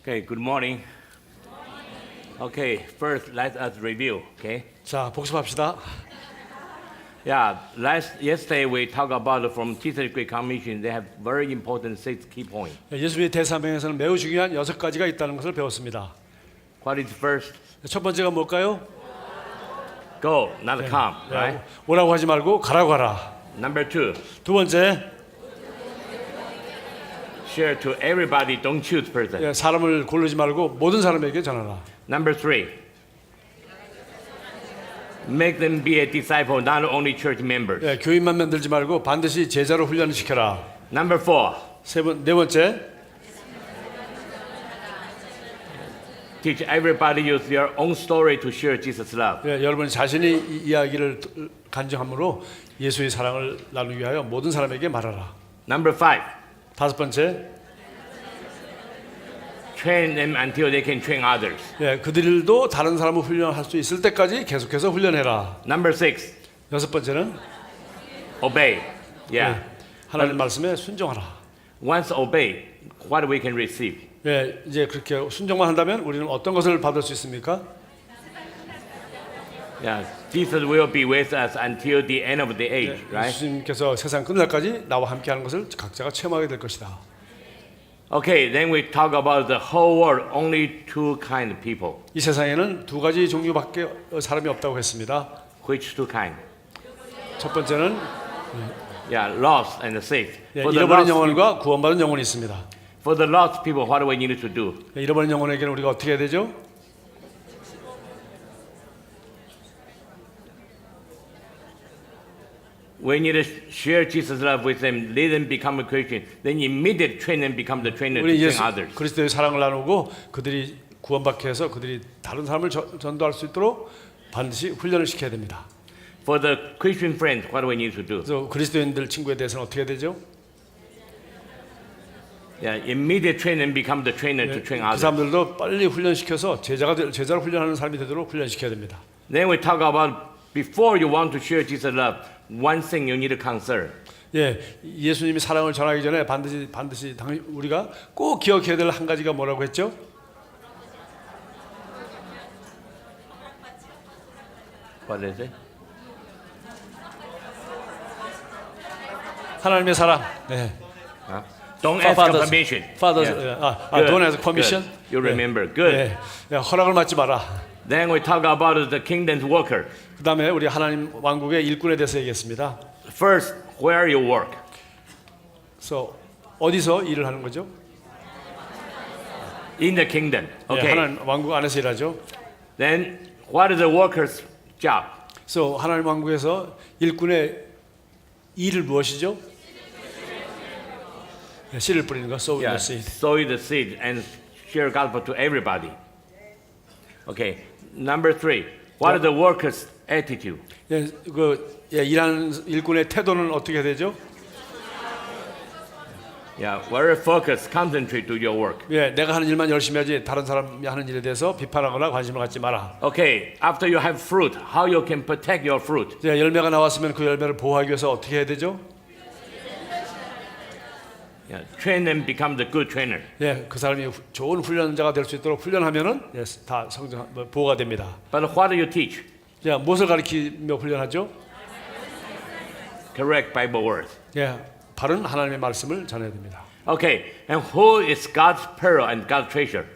Okay, good morning. Okay, first let us review, okay? 자, 복습합시다. Yeah, yesterday we talked about from Jesus' Great Commission, they have very important 6 key points. 예수님의 대사명에서는 매우 중요한 6가지가 있다는 것을 배웠습니다. What is first? 첫 번째가 뭘까요? Go, not come, right? 오라고 하지 말고 가라고 하라. Number 2, 두 번째, share to everybody, don't choose person. 사람을 고르지 말고 모든 사람에게 전하라. Number 3, make them be a disciple, not only church members. 교인만 만들지 말고 반드시 제자로 훈련시켜라. Number 4, 네 번째, teach everybody use their own story to share Jesus' love. 여러분 자신이 이야기를 간증함으로 예수의 사랑을 나누기 위하여 모든 사람에게 말하라. Number 5, 다섯 번째, train them until they can train others. 그들도 다른 사람을 훈련할 수 있을 때까지 계속해서 훈련해라. Number 6, 여섯 번째는 obey. Yeah. 하나님 말씀에 순종하라. Once obey, what we can receive? 이제 그렇게 순종만 한다면 우리는 어떤 것을 받을 수 있습니까? Yeah, Jesus will be with us until the end of the age, right? 예수님께서 세상 끝날까지 나와 함께하는 것을 각자가 체험하게 될 것이다. Okay, then we talk about the whole world, only 2 kind of people. 이 세상에는 2가지 종류밖에 사람이 없다고 했습니다. Which 2 kind? 첫 번째는 Yeah, lost and saved. 잃어버린 영혼과 구원받은 영혼이 있습니다. For the lost people, what do we need to do? 잃어버린 영혼에게는 우리가 어떻게 해야 되죠? We need to share Jesus' love with them, let them become a Christian. Then immediately train them become the trainer to 우리 train 예수 others. 그리스도의 사랑을 나누고 그들이 구원받게 해서 그들이 다른 사람을 전도할 수 있도록 반드시 훈련을 시켜야 됩니다. For the Christian friends, what do we need to do? 그래서 그리스도인들 친구에 대해서는 어떻게 해야 되죠? Yeah, immediately train them become the trainer to train 그 others. 사람들도 빨리 훈련시켜서 제자를 훈련하는 사람이 되도록 훈련시켜야 됩니다. Then we talk about before you want to share Jesus' love, one thing you need to consider. 예수님이 사랑을 전하기 전에 반드시 우리가 꼭 기억해야 될 한 가지가 뭐라고 했죠? What is it? 하나님의 사랑. Don't ask for permission. Don't ask permission. Good. You remember. Good. 허락을 받지 마라. Then we talk about the kingdom's worker. 그다음에 우리 하나님 왕국의 일꾼에 대해서 얘기했습니다. First, where you work. 그래서 어디서 일을 하는 거죠? In the kingdom. Okay. 하나님 왕국 안에서 일하죠. Then, what is the worker's job? 그래서 하나님 왕국에서 일꾼의 일을 무엇이죠? 씨를 뿌리는 거, sow the seed. Sow the seed and share gospel to everybody. Okay. Number 3, what is the worker's attitude? 일하는 일꾼의 태도는 어떻게 되죠? Yeah, very focused, concentrate to your work. 내가 하는 일만 열심히 하지 다른 사람이 하는 일에 대해서 비판하거나 관심을 갖지 마라. Okay, after you have fruit, how you can protect your fruit? 열매가 나왔으면 그 열매를 보호하기 위해서 어떻게 해야 되죠? Yeah, train them become the good trainer. 그 사람이 좋은 훈련자가 될 수 있도록 훈련하면은 다 보호가 됩니다. But what do you teach? 무엇을 가르치며 훈련하죠? Correct Bible words. 바른 하나님의 말씀을 전해야 됩니다. Okay, and who is God's pearl and God's treasure?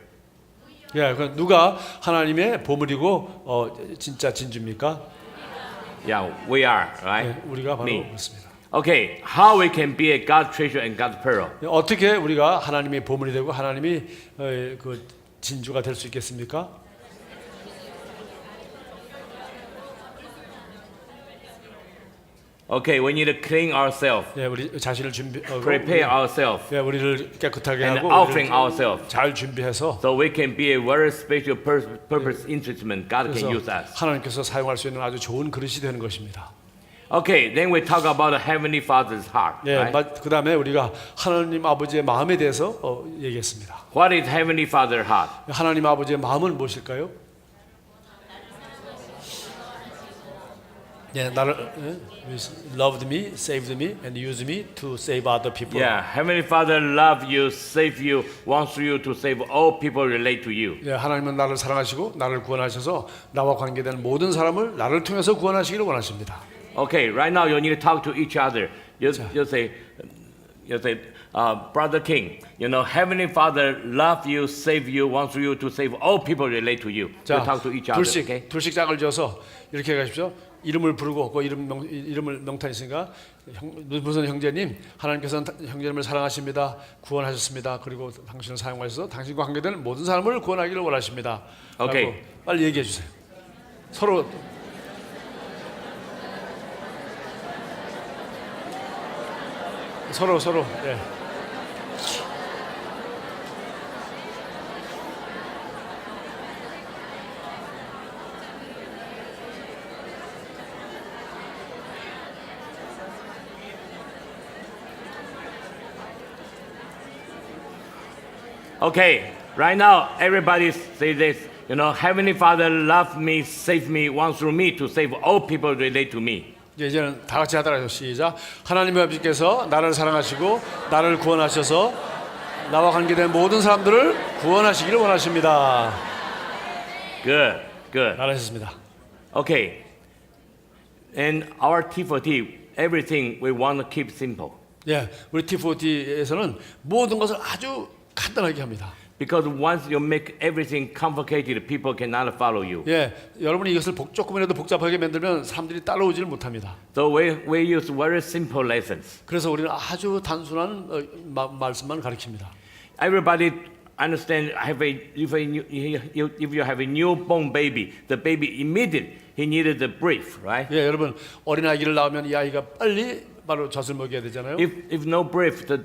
누가 하나님의 보물이고 진짜 진주입니까? Yeah, we are, right? 우리가 바로 Me. 그렇습니다. Okay, how we can be a God's treasure and God's pearl? 어떻게 우리가 하나님의 보물이 되고 하나님이 그 진주가 될 수 있겠습니까? Okay, we need to clean ourselves, 우리 자신을 prepare ourselves, 우리를 깨끗하게 and 하고 offering 우리를 ourselves, 잘 준비해서 so we can be a very special purpose instrument God can use us. 하나님께서 사용할 수 있는 아주 좋은 그릇이 되는 것입니다. Okay, then we talk about the Heavenly Father's heart. Right? 그 다음에 우리가 하나님 아버지의 마음에 대해서 얘기했습니다. What is Heavenly Father's heart? 하나님 아버지의 마음은 무엇일까요? 예, 나를 loved me, saved me, and used me to save other people. Yeah, Heavenly Father love you, save you, wants you to save all people relate to you. 예, 하나님은 나를 사랑하시고 나를 구원하셔서 나와 관계된 모든 사람을 나를 통해서 구원하시기를 원하십니다. Okay, right now you need to talk to each other. You say, Brother King, you know, Heavenly Father love you, save you, wants you to save all people relate to you. You 자, talk to each other. Okay? 둘씩 짝을 지어서 이렇게 가십시오. 이름을 부르고 그 이름을 명탄했으니까 무슨 형제님, 하나님께서는 형제님을 사랑하십니다. 구원하셨습니다. 그리고 당신을 사용하셔서 당신과 관계된 모든 사람을 구원하기를 원하십니다. 오케이. 라고 빨리 얘기해 주세요. 서로 예. Okay, right now everybody say this. You know, Heavenly Father love me, save me, wants through me to save all people relate to me. 이제는 다 같이 하더라고요. 시작. 하나님 아버지께서 나를 사랑하시고 나를 구원하셔서 나와 관계된 모든 사람들을 구원하시기를 원하십니다. Good, good. 잘하셨습니다. Okay, and our T4T, everything we want to keep simple. 예, 우리 T40에서는 모든 것을 아주 간단하게 합니다. Because once you make everything complicated, people cannot follow you. 예, 여러분이 이것을 조금이라도 복잡하게 만들면 사람들이 따라오지를 못합니다. So we use very simple lessons. 그래서 우리는 아주 단순한 말씀만 가르칩니다. Everybody understand. If you have a newborn baby, the baby immediately he needed the brief, right? 예, 여러분 어린 아기를 낳으면 이 아이가 빨리 바로 젖을 먹여야 되잖아요. If no brief, the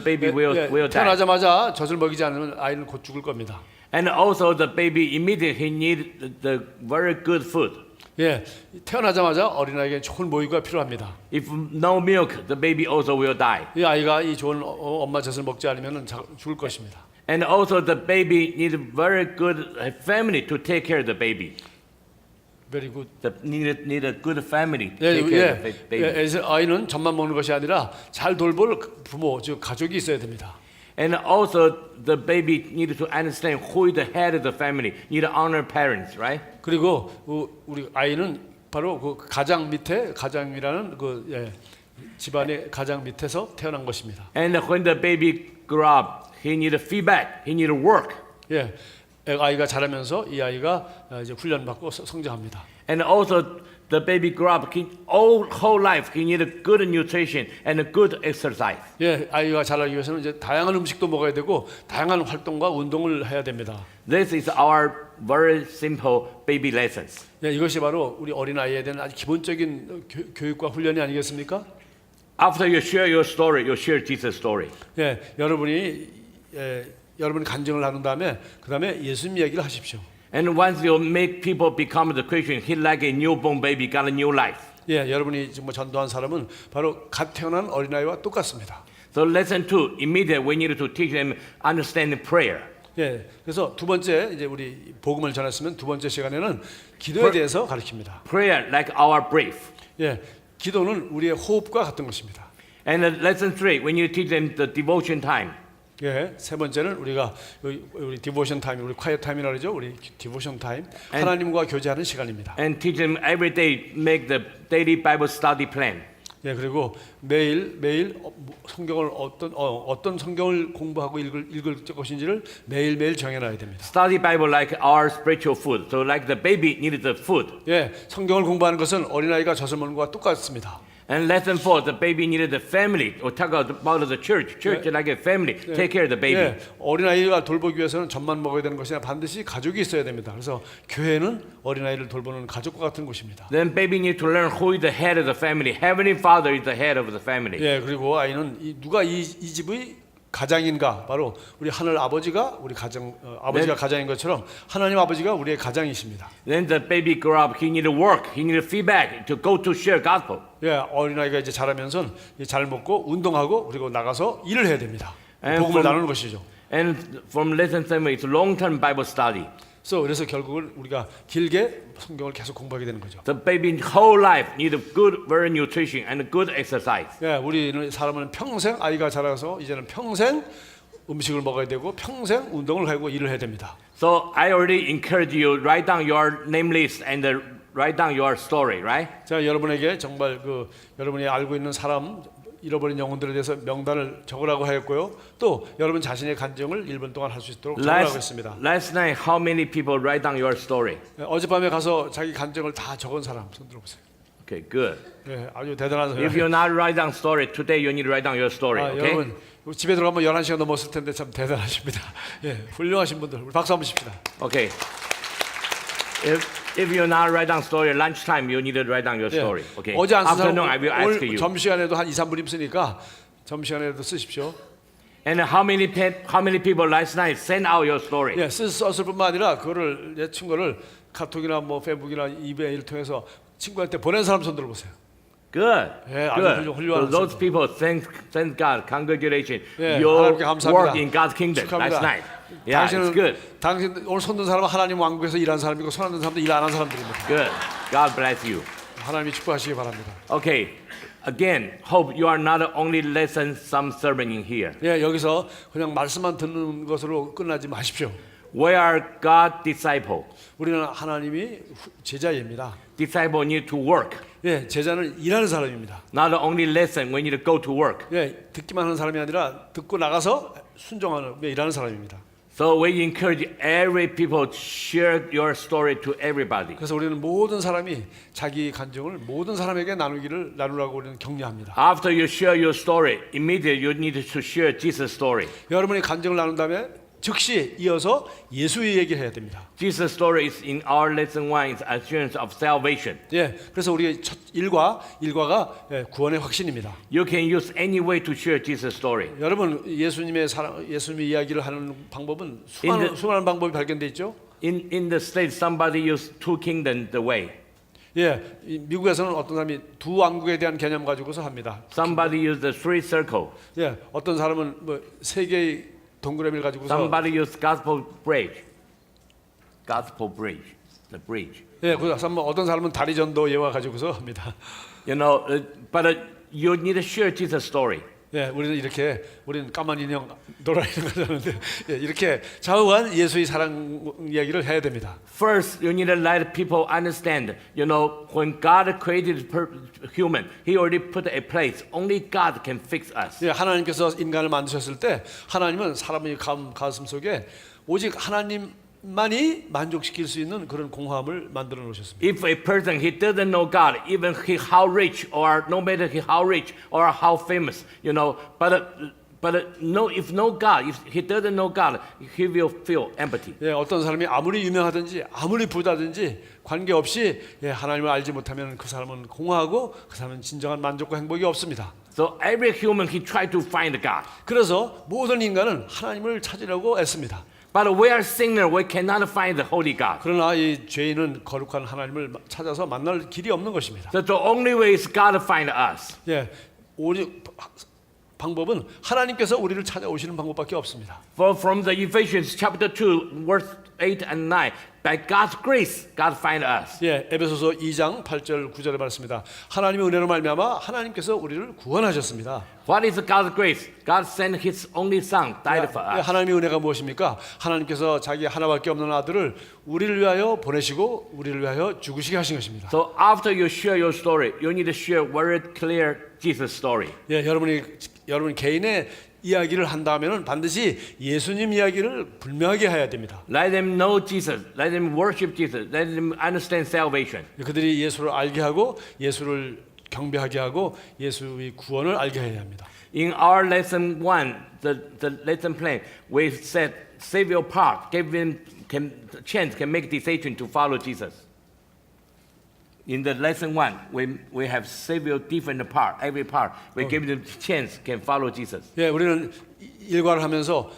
baby will die. 태어나자마자 젖을 먹이지 않으면 아이는 곧 죽을 겁니다. And also the baby immediately he need the very good food. 예, 태어나자마자 어린아이에게 좋은 모유가 필요합니다. If no milk, the baby also will die. 이 아이가 이 좋은 엄마 젖을 먹지 않으면 죽을 것입니다. And also the baby need very good family to take care of the baby. Very good. Need a good family to 예, take care of the baby. 예, 아이는 젖만 먹는 것이 아니라 잘 돌볼 부모, 즉 가족이 있어야 됩니다. And also the baby needed to understand who is the head of the family. Need to honor parents, right? 그리고 우리 아이는 바로 그 가장 밑에 가장이라는 그 집안의 가장 밑에서 태어난 것입니다. And when the baby grow up, he need feedback. He need work. 예, 아이가 자라면서 이 아이가 이제 훈련받고 성장합니다. And also the baby grow up. Whole life he need good nutrition and a good exercise. 예, 아이가 자라기 위해서는 이제 다양한 음식도 먹어야 되고 다양한 활동과 운동을 해야 됩니다. This is our very simple baby lessons. 예, 이것이 바로 우리 어린 아이에 대한 아주 기본적인 교육과 훈련이 아니겠습니까? After you share your story, you share Jesus' story. 예, 여러분이 간증을 나눈 다음에 그 다음에 예수님 이야기를 하십시오. And once you make people become the Christian, he like a newborn baby got a new life. 예, 여러분이 지금 전도한 사람은 바로 갓 태어난 어린아이와 똑같습니다. So lesson 2, immediately we need to teach them understand prayer. 예, 그래서 두 번째 이제 우리 복음을 전했으면 두 번째 시간에는 기도에 대해서 가르칩니다. Prayer like our breath. 예, 기도는 우리의 호흡과 같은 것입니다. And lesson 3, we need to teach them the devotion time. 예, 세 번째는 우리가 우리 디보션 타임, 우리 콰이어 타임이라 그러죠. 우리 디보션 타임, 하나님과 교제하는 시간입니다. And teach them every day make the daily Bible study plan. 예, 그리고 매일 성경을 어떤 성경을 공부하고 읽을 것인지를 매일 정해놔야 됩니다. Study Bible like our spiritual food. So like the baby needed the food. 예, 성경을 공부하는 것은 어린아이가 젖을 먹는 것과 똑같습니다. And lesson 4, the baby needed the family. Or talk about the church. Church like a family. Take care of the baby. 예, 어린아이가 돌보기 위해서는 젖만 먹어야 되는 것이 아니라 반드시 가족이 있어야 됩니다. 그래서 교회는 어린아이를 돌보는 가족과 같은 곳입니다. Then baby need to learn who is the head of the family. Heavenly Father is the head of the family. 예, 그리고 아이는 누가 이 집의 가장인가? 바로 우리 하늘 아버지가 우리 가장 아버지가 가장인 것처럼 하나님 아버지가 우리의 가장이십니다. Then the baby grow up. He need to work. He need feedback to go to share gospel. 예, 어린아이가 이제 자라면서 잘 먹고 운동하고 그리고 나가서 일을 해야 됩니다. 복음을 나누는 것이죠. And from lesson 7, it's long-term Bible study. 그래서 결국은 우리가 길게 성경을 계속 공부하게 되는 거죠. The baby whole life need a good, very nutrition and good exercise. 예, 우리는 사람은 평생 아이가 자라서 이제는 평생 음식을 먹어야 되고 평생 운동을 하고 일을 해야 됩니다. So I already encourage you write down your name list and write down your story, right? 제가 여러분에게 정말 여러분이 알고 있는 사람 잃어버린 영혼들에 대해서 명단을 적으라고 하였고요. 또 여러분 자신의 간증을 1분 동안 할 수 있도록 적으라고 했습니다. Last night, how many people write down your story? 어젯밤에 가서 자기 간증을 다 적은 사람 손 들어보세요. Okay, good. 예, 아주 대단한 If 사람. you're not write down story, today you need to write down your story, okay? 여러분 집에 들어가면 11시간 넘었을 텐데 참 대단하십니다. 예, 훌륭하신 분들. 우리 박수 한번 칩시다. Okay. If you're not write down story, lunchtime you need to write down your story, okay? 어제 안 쓴 사람 Afternoon I will ask 오늘 you. 점심시간에도 한 2, 3분 쓰니까 점심시간에도 쓰십시오. And how many people last night send out your story? 예, 썼을 뿐만 아니라 그거를 내 친구를 카톡이나 뭐 페이북이나 이메일을 통해서 친구한테 보낸 사람 손 들어보세요. Good. 예, 아주 Good. 훌륭한 So those people, thank God, congratulations. 예, Your 하나님께 감사합니다. work in God's kingdom last 축하합니다. night. Yeah, it's good. 당신 오늘 손든 사람은 하나님 왕국에서 일한 사람이고 손 안 든 사람도 일 안 한 사람들입니다. Good. God bless you. 하나님이 축복하시기 바랍니다. Okay. Again, hope you are not only listen some sermon in here. 예, 여기서 그냥 말씀만 듣는 것으로 끝나지 마십시오. We are God disciple. 우리는 하나님이 제자입니다. Disciple need to work. 예, 제자는 일하는 사람입니다. Not only listen, we need to go to work. 예, 듣기만 하는 사람이 아니라 듣고 나가서 순종하는 일하는 사람입니다. So we encourage every people to share your story to everybody. 그래서 우리는 모든 사람이 자기 간증을 모든 사람에게 나누라고 우리는 격려합니다. After you share your story, immediately you need to share Jesus' story. 여러분이 간증을 나눈 다음에 즉시 이어서 예수의 얘기를 해야 됩니다. Jesus' story is in our lesson 1 is assurance of salvation. 예, 그래서 우리의 첫 일과가 구원의 확신입니다. You can use any way to share Jesus' story. 여러분 예수님의 사랑, 예수님의 이야기를 하는 방법은 수많은 방법이 발견돼 있죠. In the States, somebody used two kingdom the way. 예, 미국에서는 어떤 사람이 두 왕국에 대한 개념 가지고서 합니다. Somebody used the three circle. 예, 어떤 사람은 뭐 세 개의 동그라미를 가지고서 Somebody used gospel bridge. Gospel bridge. The bridge. 예, 그 어떤 사람은 다리 전도 예화 가지고서 합니다. You know, but you need to share Jesus' story. 예, 우리는 까만 인형, 노란 인형 하는데 예, 이렇게 좌우한 예수의 사랑 이야기를 해야 됩니다. First, you need to let people understand. You know, when God created human, He already put a place. Only God can fix us. 예, 하나님께서 인간을 만드셨을 때 하나님은 사람의 가슴 속에 오직 하나님만이 만족시킬 수 있는 그런 공허함을 만들어 놓으셨습니다. If a person he doesn't know God, even he how rich or no matter he how rich or how famous, you know, but no, if no God, if he doesn't know God, he will feel empty. 예, 어떤 사람이 아무리 유명하든지 아무리 부자든지 관계없이 예, 하나님을 알지 못하면 그 사람은 공허하고 그 사람은 진정한 만족과 행복이 없습니다. So every human he try to find God. 그래서 모든 인간은 하나님을 찾으려고 애씁니다. But we are sinner, we cannot find the holy God. 그러나 이 죄인은 거룩한 하나님을 찾아서 만날 길이 없는 것입니다. So the only way is God to find us. 예, 오직 방법은 하나님께서 우리를 찾아오시는 방법밖에 없습니다. For from the Ephesians chapter 2, verse 8 and 9, by God's grace, God find us. 예, 에베소서 2장 8절 9절에 말씀입니다. 하나님의 은혜로 말미암아 하나님께서 우리를 구원하셨습니다. What is God's grace? God sent His only Son, died for us. 하나님의 은혜가 무엇입니까? 하나님께서 자기 하나밖에 없는 아들을 우리를 위하여 보내시고 우리를 위하여 죽으시게 하신 것입니다. So after you share your story, you need to share very clear Jesus story. 예, 여러분 개인의 이야기를 한다면은 반드시 예수님 이야기를 분명하게 해야 됩니다. Let them know Jesus. Let them worship Jesus. Let them understand salvation. 그들이 예수를 알게 하고 예수를 경배하게 하고 예수의 구원을 알게 해야 합니다. In our lesson 1, the lesson plan, we said Savior part, gave them chance, can make decision to follow Jesus. In the lesson 1, we have Savior different part, every part. We give them chance, can follow Jesus. 예, 우리는 일과를 하면서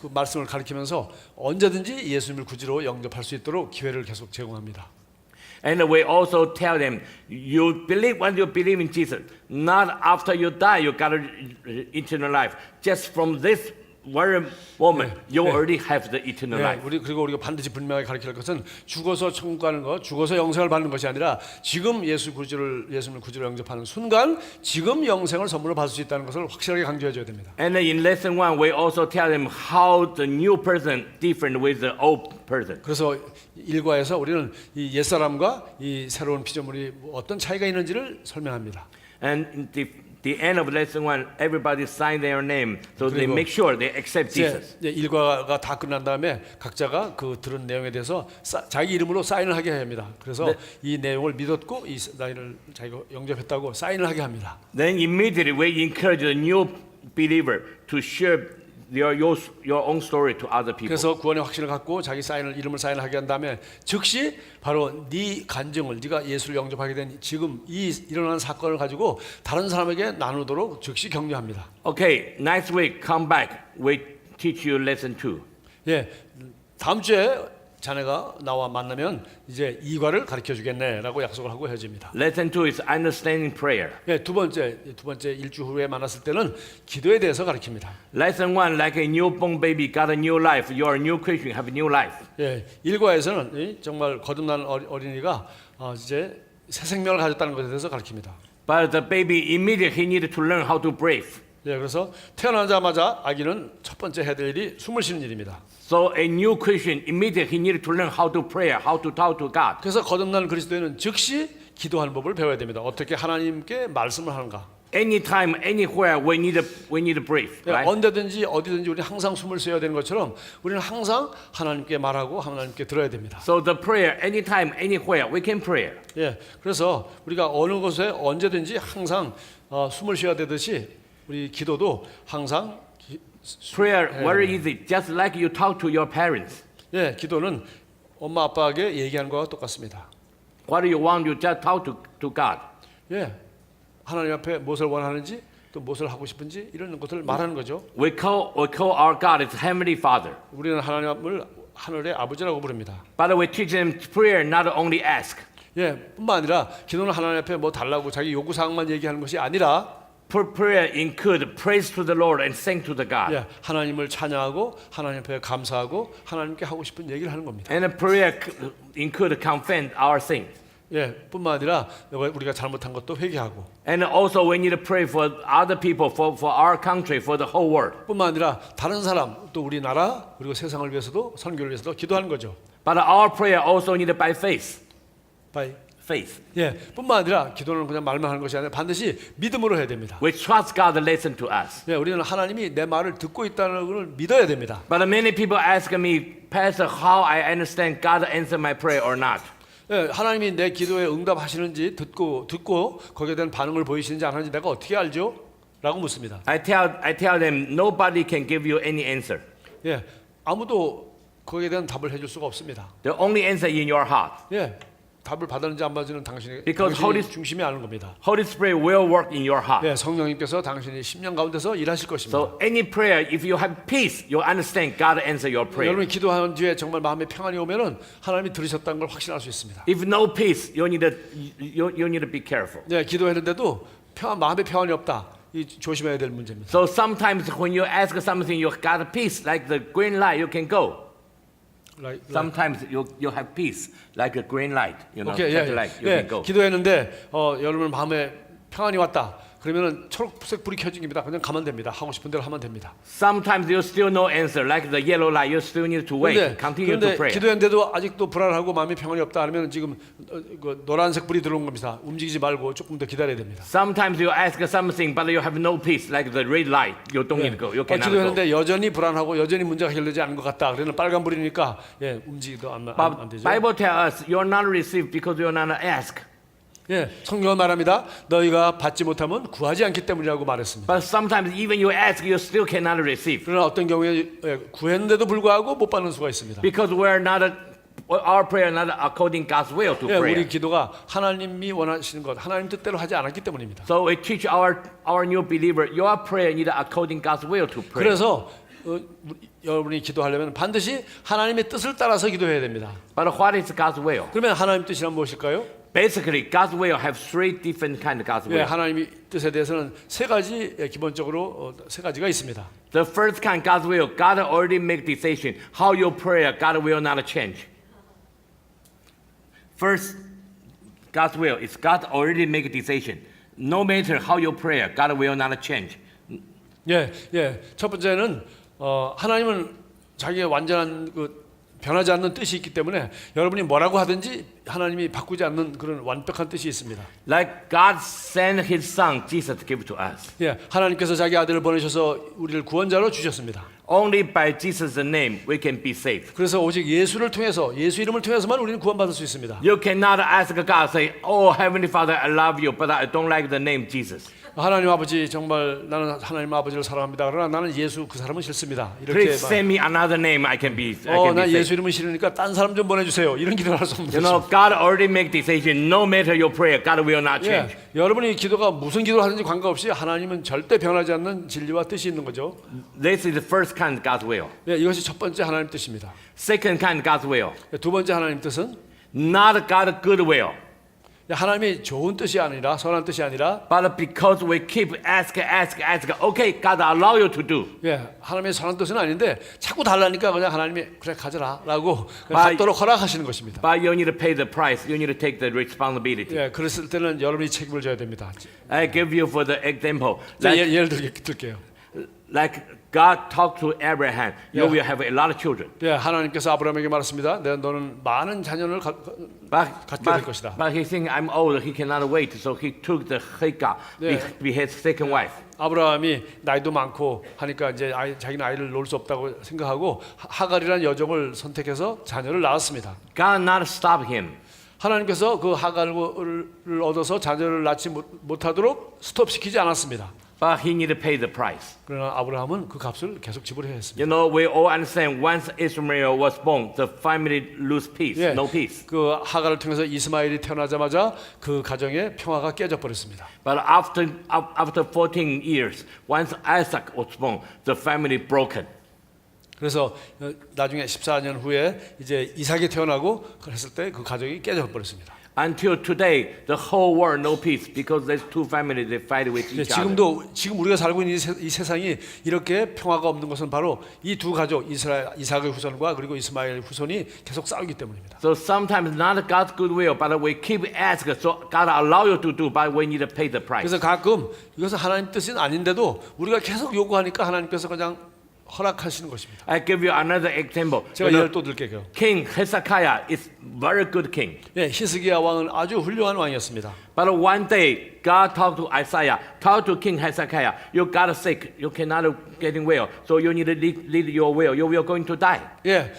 그 말씀을 가르치면서 언제든지 예수님을 구주로 영접할 수 있도록 기회를 계속 제공합니다. And we also tell them, you believe when you believe in Jesus, not after you die, you got eternal life. Just from this very moment, you already have the eternal 예, life. 그리고 우리가 반드시 분명하게 가르칠 것은 죽어서 천국 가는 것, 죽어서 영생을 받는 것이 아니라 지금 예수님을 구주로 영접하는 순간 지금 영생을 선물로 받을 수 있다는 것을 확실하게 강조해 줘야 됩니다. And then in lesson 1, we also tell them how the new person different with the old person. 그래서 일과에서 우리는 이 옛사람과 이 새로운 피조물이 어떤 차이가 있는지를 설명합니다. And the end of lesson 1, everybody sign their name so they 그리고 make sure they accept Jesus. 이제 일과가 다 끝난 다음에 각자가 그 들은 내용에 대해서 자기 이름으로 사인을 하게 합니다. 그래서 이 내용을 믿었고 이 사인을 자기가 영접했다고 사인을 하게 합니다. Then immediately we encourage the new believer to share your own story to other people. 그래서 구원의 확신을 갖고 자기 이름을 사인을 하게 한 다음에 즉시 바로 네 간증을 네가 예수를 영접하게 된 지금 이 일어난 사건을 가지고 다른 사람에게 나누도록 즉시 격려합니다. Okay, next week come back. We teach you lesson 2. 예, 다음 주에 자네가 나와 만나면 이제 이과를 가르쳐 주겠네라고 약속을 하고 헤어집니다. Lesson 2 is understanding prayer. 예, 두 번째 일주 후에 만났을 때는 기도에 대해서 가르칩니다. Lesson 1, like a newborn baby got a new life. You are a new Christian, have a new life. 예, 일과에서는 정말 거듭난 어린이가 이제 새 생명을 가졌다는 것에 대해서 가르칩니다. But the baby immediately he needed to learn how to breathe. 예, 그래서 태어나자마자 아기는 첫 번째 해야 될 일이 숨을 쉬는 일입니다. So a new Christian immediately he needed to learn how to pray, how to talk to God. 그래서 거듭난 그리스도인은 즉시 기도하는 법을 배워야 됩니다. 어떻게 하나님께 말씀을 하는가. Anytime, anywhere, we need to breathe. 예, Right? 언제든지 어디든지 우리 항상 숨을 쉬어야 되는 것처럼 우리는 항상 하나님께 말하고 하나님께 들어야 됩니다. So the prayer, anytime, anywhere, we can pray. 예, 그래서 우리가 어느 곳에 언제든지 항상 숨을 쉬어야 되듯이 우리 기도도 항상 Prayer very easy, just like you talk to your parents. 예, 기도는 엄마 아빠에게 얘기하는 것과 똑같습니다. What do you want? You just talk to God. 예, 하나님 앞에 무엇을 원하는지 또 무엇을 하고 싶은지 이런 것들을 말하는 거죠. We call our God as Heavenly Father. 우리는 하나님을 하늘의 아버지라고 부릅니다. But we teach them prayer not only ask. 예, 뿐만 아니라 기도는 하나님 앞에 뭐 달라고 자기 요구 사항만 얘기하는 것이 아니라 Prayer include praise to the Lord and sing to the God. 예, 하나님을 찬양하고 하나님 앞에 감사하고 하나님께 하고 싶은 얘기를 하는 겁니다. And the prayer include confess our sin. 예, 뿐만 아니라 우리가 잘못한 것도 회개하고 And also we need to pray for other people, for our country, for the whole world. 뿐만 아니라 다른 사람 또 우리나라 그리고 세상을 위해서도 선교를 위해서도 기도하는 거죠. But our prayer also needed by faith. By Faith. 예, 뿐만 아니라 기도는 그냥 말만 하는 것이 아니라 반드시 믿음으로 해야 됩니다. We trust God to listen to us. 예, 우리는 하나님이 내 말을 듣고 있다는 걸 믿어야 됩니다. But many people ask me, Pastor, how I understand God answer my prayer or not? 예, 하나님이 내 기도에 응답하시는지 듣고 거기에 대한 반응을 보이시는지 안 하는지 내가 어떻게 알죠? 라고 묻습니다. I tell them nobody can give you any answer. 예, 아무도 거기에 대한 답을 해줄 수가 없습니다. The only answer in your heart. 예, 답을 받았는지 안 받았는지는 당신이 Because 중심이 아는 겁니다. Holy Spirit will work in your heart. 예, 성령님께서 당신이 심령 가운데서 일하실 것입니다. So any prayer, if you have peace, you understand God answer your prayer. 여러분이 기도한 뒤에 정말 마음에 평안이 오면은 하나님이 들으셨다는 걸 확신할 수 있습니다. If no peace, you need to be careful. 네, 기도했는데도 마음에 평안이 없다. 이 조심해야 될 문제입니다. So sometimes when you ask something, you got peace, like the green light, you can go. Sometimes you have peace, like a green light, you know, 오케이, traffic light, you 예, can go. 기도했는데 여러분 마음에 평안이 왔다. 그러면은 초록색 불이 켜진 겁니다. 그냥 가면 됩니다. 하고 싶은 대로 하면 됩니다. Sometimes you still no answer, like the yellow light, you still need to wait, continue to 그런데 pray. 기도했는데도 아직도 불안하고 마음에 평안이 없다 하면 지금 노란색 불이 들어온 겁니다. 움직이지 말고 조금 더 기다려야 됩니다. Sometimes you ask something, but you have no peace, like the red light, you don't need to go, you cannot go. 기도했는데 여전히 불안하고 여전히 문제가 해결되지 않은 것 같다. 그러면 빨간 불이니까 움직이도 안 But 되죠. Bible tells us you're not received because you're not ask. 예, 성경은 말합니다. 너희가 받지 못하면 구하지 않기 때문이라고 말했습니다. But sometimes even you ask, you still cannot receive. 그러나 어떤 경우에 구했는데도 불구하고 못 받는 수가 있습니다. Because our prayer not according God's will to 예, 우리 prayer. 기도가 하나님이 원하시는 것, 하나님 뜻대로 하지 않았기 때문입니다. So we teach our new believer, your prayer need according God's will to pray. 그래서 여러분이 기도하려면 반드시 하나님의 뜻을 따라서 기도해야 됩니다. But what is God's will? 그러면 하나님 뜻이란 무엇일까요? Basically, God's will have three different kind of God's 예, will. 하나님의 뜻에 대해서는 세 가지 기본적으로 세 가지가 있습니다. The first kind, God's will, God already make decision. How you pray, God will not change. First, God's will is God already make a decision. No matter how you pray, God will not change. 예, 예. 첫 번째는 하나님은 자기의 완전한 변하지 않는 뜻이 있기 때문에 여러분이 뭐라고 하든지 하나님이 바꾸지 않는 그런 완벽한 뜻이 있습니다. Like God sent His Son Jesus to give to us. 예, 하나님께서 자기 아들을 보내셔서 우리를 구원자로 주셨습니다. Only by Jesus' name we can be saved. 그래서 오직 예수를 통해서 예수 이름을 통해서만 우리는 구원받을 수 있습니다. You cannot ask God, say, "Oh, Heavenly Father, I love you, but I don't like the name Jesus." 하나님 아버지 정말 나는 하나님 아버지를 사랑합니다. 그러나 나는 예수 그 사람은 싫습니다. 이렇게 Please send me another name. I can be 난 saved. 예수 이름은 싫으니까 딴 사람 좀 보내주세요. 이런 기도를 할 수 없는 You know, 것입니다. God already make decision. No matter your prayer, God will not change. 예, 여러분이 기도가 무슨 기도를 하든지 관계없이 하나님은 절대 변하지 않는 진리와 뜻이 있는 거죠. This is the first kind of God's will. 예, 이것이 첫 번째 하나님 뜻입니다. Second kind of God's will, 예, 두 번째 하나님 뜻은 not God's good will, 하나님이 좋은 뜻이 아니라 선한 뜻이 아니라 but because we keep ask, okay, God allow you to do. 예, 하나님의 선한 뜻은 아닌데 자꾸 달라니까 그냥 하나님이 그래 가져라라고 By- 갖도록 허락하시는 것입니다. But you need to pay the price. You need to take the responsibility. 예, 그랬을 때는 여러분이 책임을 져야 됩니다. I give you for the example. 자, Like, 예를 들게요. like God talked to Abraham. You Yeah. will have a lot of children. 예, 하나님께서 아브라함에게 말했습니다. 너는 많은 자녀를 갖게 될 것이다. But he think I'm old. He cannot wait. So he took the Hagar, Yeah. be his second wife. 아브라함이 나이도 많고 하니까 이제 자기는 아이를 놓을 수 없다고 생각하고 하갈이라는 여종을 선택해서 자녀를 낳았습니다. God not stop him. 하나님께서 그 하갈을 얻어서 자녀를 낳지 못하도록 스톱시키지 않았습니다. But he need to pay the price. 그러나 아브라함은 그 값을 계속 지불해야 했습니다. You know, we all understand once Ishmael was born, the family lose peace, 예, no peace. 그 하갈을 통해서 이스마엘이 태어나자마자 그 가정의 평화가 깨져 버렸습니다. But after 14 years, once Isaac was born, the family broken. 그래서 나중에 14년 후에 이제 이삭이 태어나고 그랬을 때 그 가정이 깨져 버렸습니다. Until today, the whole world no peace because there's two families they fight with each other. 지금 우리가 살고 있는 이 세상이 이렇게 평화가 없는 것은 바로 이 두 가족 이삭의 후손과 그리고 이스마엘 후손이 계속 싸우기 때문입니다. So sometimes not God's good will, but we keep asking. So God allow you to do, but we need to pay the price. 그래서 가끔 이것은 하나님 뜻은 아닌데도 우리가 계속 요구하니까 하나님께서 그냥 허락하시는 것입니다. I give you another example. 제가 예를 또 들게요. King Hezekiah is very good king. 예, 히스기야 왕은 아주 훌륭한 왕이었습니다. But one day, God talked to Isaiah, talk to King Hezekiah. You got sick. You cannot getting well. So you need to lead your will. You are going to die. 예,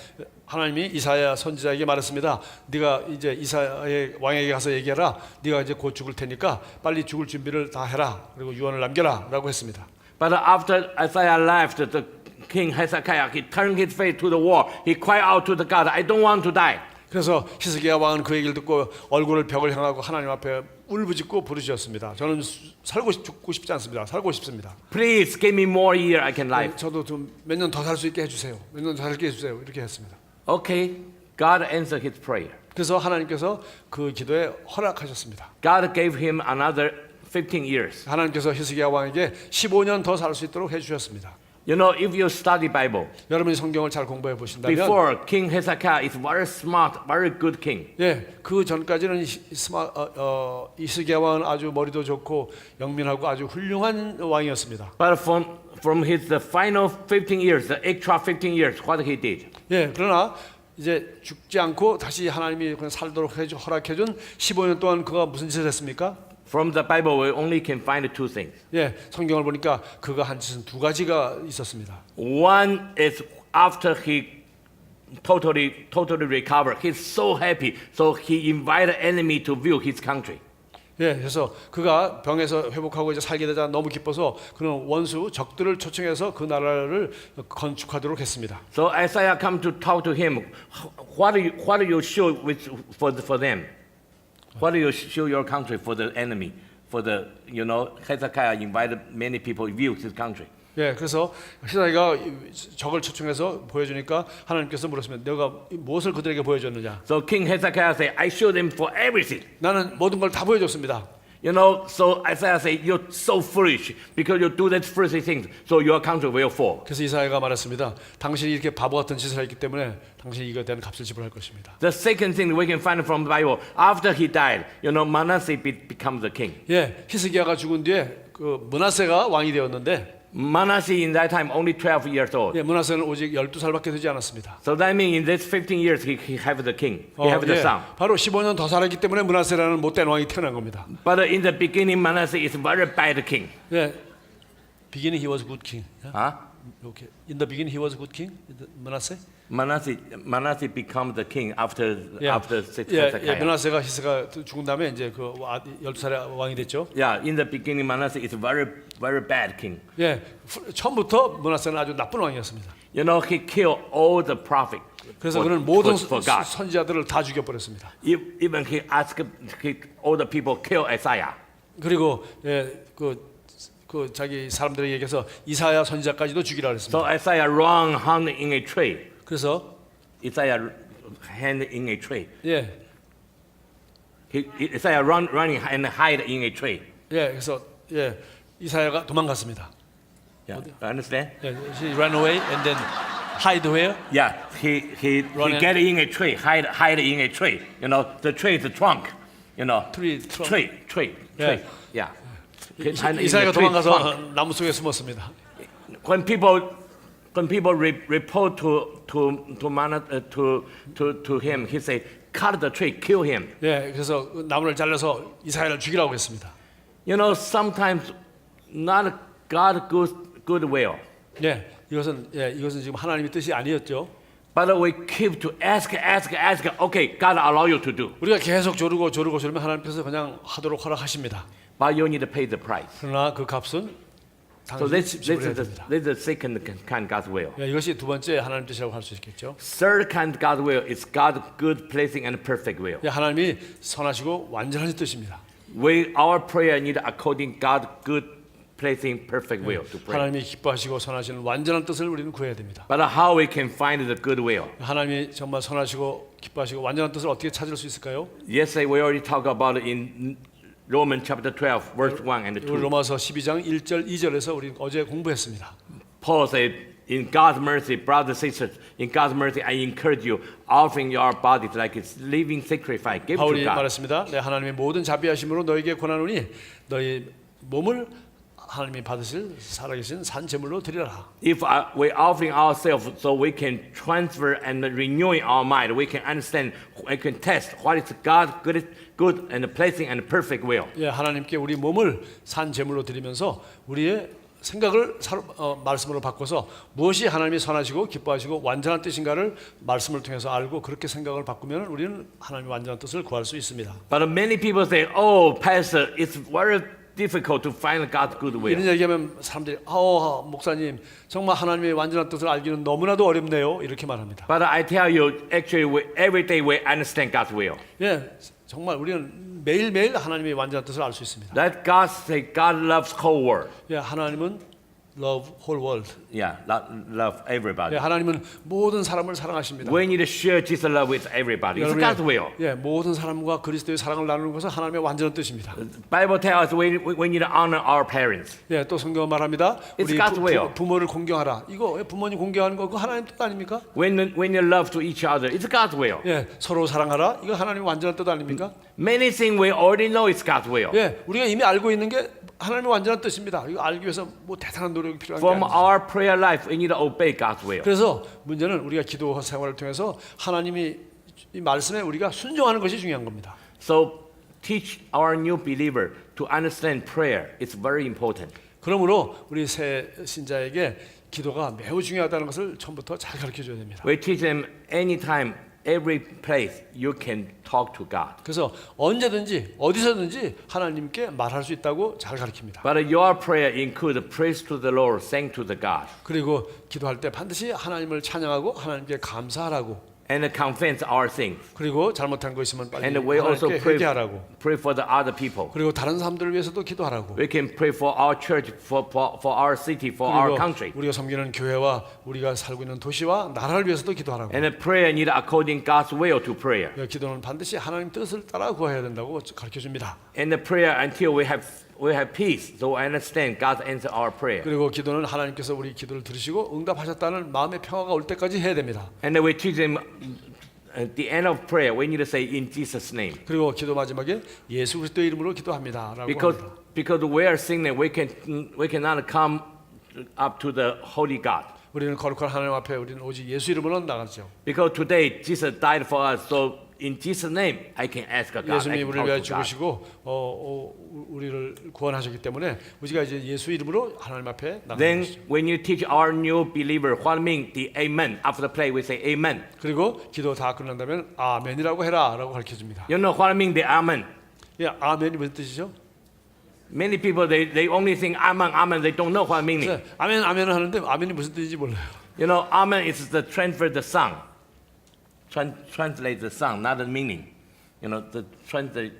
하나님이 이사야 선지자에게 말했습니다. 네가 이제 이사야의 왕에게 가서 얘기해라. 네가 이제 곧 죽을 테니까 빨리 죽을 준비를 다 해라. 그리고 유언을 남겨라라고 했습니다. But after Isaiah left, the King Hezekiah, he turned his face to the wall. He cried out to the God, I don't want to die. 그래서 히스기야 왕은 그 얘기를 듣고 얼굴을 벽을 향하고 하나님 앞에 울부짖고 부르짖었습니다. 저는 죽고 싶지 않습니다. 살고 싶습니다. Please give me more year I can live. 저도 좀 몇 년 더 살 수 있게 해주세요. 몇 년 더 살게 해주세요. 이렇게 했습니다. Okay, God answered his prayer. 그래서 하나님께서 그 기도에 허락하셨습니다. God gave him another 15 years. 하나님께서 히스기야 왕에게 15년 더 살 수 있도록 해주셨습니다. You know, if you study Bible, 여러분이 성경을 잘 공부해 보신다면 before King Hezekiah is very smart, very good king. 예, 그 전까지는 히스기야 왕은 아주 머리도 좋고 영민하고 아주 훌륭한 왕이었습니다. But from his the final 15 years, the extra 15 years, what he did? 예, 그러나 이제 죽지 않고 다시 하나님이 그냥 살도록 허락해준 15년 동안 그가 무슨 짓을 했습니까? From the Bible, we only can find two things. 예, 성경을 보니까 그가 한 짓은 두 가지가 있었습니다. One is after he totally recovered, he's so happy, so he invited enemy to view his country. 예, 그래서 그가 병에서 회복하고 이제 살게 되자 너무 기뻐서 그는 원수 적들을 초청해서 그 나라를 건축하도록 했습니다. So Isaiah come to talk to him. What do you show for them? What do you show your country for the enemy? For the Hezekiah invited many people to view his country. 예, 그래서 히사야가 적을 초청해서 보여주니까 하나님께서 물었으면 너가 무엇을 그들에게 보여줬느냐? So King Hezekiah said, I showed them for everything. 나는 모든 걸 다 보여줬습니다. You know, so Isaiah said, you're so foolish because you do that foolish things, so your country will fall. 그래서 이사야가 말했습니다. 당신이 이렇게 바보 같은 짓을 했기 때문에 당신이 이거에 대한 값을 지불할 것입니다. The second thing we can find from the Bible, after he died, you know, Manasseh becomes the king. 예, 히스기야가 죽은 뒤에 그 므낫세가 왕이 되었는데 Manasseh in that time only 12 years old. 예, 므낫세는 오직 12살밖에 되지 않았습니다. So that means in this 15 years he have the king, he have the son. 바로 15년 더 살았기 때문에 므낫세라는 못된 왕이 태어난 겁니다. But in the beginning, Manasseh is very bad king. 예, beginning he was good king. Huh? Okay. In the beginning he was good king. 므낫세? Manasseh becomes the king after 예, Hezekiah. 므낫세가 히스가 죽은 다음에 이제 그 12살의 왕이 됐죠. Yeah, in the beginning, Manasseh is very bad king. 예, 처음부터 므낫세는 아주 나쁜 왕이었습니다. You know, he killed all the prophets. 그래서 그는 모든 for God. 선지자들을 다 죽여버렸습니다. Even he asked all the people kill Isaiah. 그리고 예, 그 자기 사람들에게 얘기해서 이사야 선지자까지도 죽이라 그랬습니다. So Isaiah wrong hung in a tree. 그래서 Isaiah hang in a tree. 예, Isaiah running and hide in a tree. 예, 그래서 예, 이사야가 도망갔습니다. Yeah, understand? 예, he ran away and then hide where? Yeah, he get in a tree, hide in a tree. You know, the tree is the trunk. You know, tree. Yeah. Yeah. 이사야가 도망가서 나무 속에 숨었습니다. When people report to him, he say, cut the tree, kill him. 예, 그래서 나무를 잘라서 이사야를 죽이라고 했습니다. You know, sometimes not God good will, 예, 이것은 지금 하나님의 뜻이 아니었죠. but we keep to ask. Okay, God allow you to do, 우리가 계속 조르면 하나님께서 그냥 하도록 허락하십니다. but you need to pay the price. 그러나 그 값은 So 당신이 지불해야 this 됩니다. is the second kind God's will. 예, 이것이 두 번째 하나님 뜻이라고 할 수 있겠죠. Third kind God's will is God's good, pleasing, and perfect will. 예, 하나님이 선하시고 완전하신 뜻입니다. Our prayer need according God's good, pleasing, perfect will to pray. 하나님이 기뻐하시고 선하시는 완전한 뜻을 우리는 구해야 됩니다. But how we can find the good will? 하나님이 정말 선하시고 기뻐하시고 완전한 뜻을 어떻게 찾을 수 있을까요? Yesterday we already talked about it in Romans chapter 12, verse 1 and 2. 로마서 12장 1절 2절에서 우리 어제 공부했습니다. Paul said, in God's mercy, brothers and sisters, in God's mercy, I encourage you, offering your bodies like a living sacrifice, give to 바울이 God. 말했습니다. 네, 하나님의 모든 자비하심으로 너에게 권하노니 너희 몸을 하나님이 받으실 살아계신 산 제물로 드리라. If we're offering ourselves so we can transfer and renewing our mind, we can understand, we can test what is God's good and pleasing and perfect will. 예, 하나님께 우리 몸을 산 제물로 드리면서 우리의 생각을 말씀으로 바꿔서 무엇이 하나님이 선하시고 기뻐하시고 완전한 뜻인가를 말씀을 통해서 알고 그렇게 생각을 바꾸면 우리는 하나님의 완전한 뜻을 구할 수 있습니다. But many people say, "Oh, Pastor, it's very difficult to find God's good will." 이런 얘기하면 사람들이 목사님 정말 하나님의 완전한 뜻을 알기는 너무나도 어렵네요 이렇게 말합니다. But I tell you, actually, every day we understand God's will. 예, 정말 우리는 매일매일 하나님의 완전한 뜻을 알 수 있습니다. That God say God loves whole world. 예, 하나님은 love whole world. Yeah, love everybody. 예, 하나님은 모든 사람을 사랑하십니다. We need to share Jesus' love with everybody. It's God's will. 예, 모든 사람과 그리스도의 사랑을 나누는 것은 하나님의 완전한 뜻입니다. Bible tells us we need to honor our parents. 예, 또 성경은 말합니다. It's 우리 God's will. 부모를 공경하라. 이거 부모님 공경하는 거 그거 하나님 뜻 아닙니까? When you love to each other, it's God's will. 예, 서로 사랑하라. 이거 하나님의 완전한 뜻 아닙니까? Many things we already know is God's will. 예, 우리가 이미 알고 있는 게 하나님의 완전한 뜻입니다. 이거 알기 위해서 뭐 대단한 노력이 필요한 게 From 아닙니다. our prayer life, we need to obey God's will. 그래서 문제는 우리가 기도 생활을 통해서 하나님이 이 말씀에 우리가 순종하는 것이 중요한 겁니다. So teach our new believer to understand prayer. It's very important. 그러므로 우리 새 신자에게 기도가 매우 중요하다는 것을 처음부터 잘 가르쳐 줘야 됩니다. We teach them anytime, every place you can talk to God. 그래서 언제든지 어디서든지 하나님께 말할 수 있다고 잘 가르칩니다. But your prayer includes praise to the Lord, thank to the God. 그리고 기도할 때 반드시 하나님을 찬양하고 하나님께 감사하라고. and confess our sins. 그리고 잘못한 거 있으면 빨리 And we also 하나님께 pray, 회개하라고. pray for the other people. 그리고 다른 사람들을 위해서도 기도하라고. We can pray for our church, for our city, for our country. 그리고 우리가 섬기는 교회와 우리가 살고 있는 도시와 나라를 위해서도 기도하라고. And the prayer need according God's will to prayer. 기도는 반드시 하나님 뜻을 따라 구해야 된다고 가르쳐 줍니다. And the prayer until we have peace, so I understand God answer our prayer. 그리고 기도는 하나님께서 우리 기도를 들으시고 응답하셨다는 마음의 평화가 올 때까지 해야 됩니다. And then we teach them at the end of prayer, we need to say in Jesus' name. 그리고 기도 마지막에 예수 그리스도의 이름으로 기도합니다라고 합니다. Because we are sinning, we cannot come up to the holy God. 우리는 거룩한 하나님 앞에 우리는 오직 예수 이름으로 나가죠. Because today Jesus died for us, so in Jesus' name I can ask God. I 예수님이 can 우리를 talk 위하여 to God. 죽으시고 우리를 구원하셨기 때문에 우리가 이제 예수 이름으로 하나님 앞에 나가는 Then 것이죠. when you teach our new believer what means the amen after the prayer, we say amen. 그리고 기도 다 끝난다면 아멘이라고 해라라고 가르쳐 줍니다. You know what means the amen? 예, 아멘이 무슨 뜻이죠? Many people they only think amen, amen. They don't know what meaning. 네, 아멘 아멘을 하는데 아멘이 무슨 뜻인지 몰라요. You know, amen is the transfer the song. Translate the song, not the meaning. You know, the translate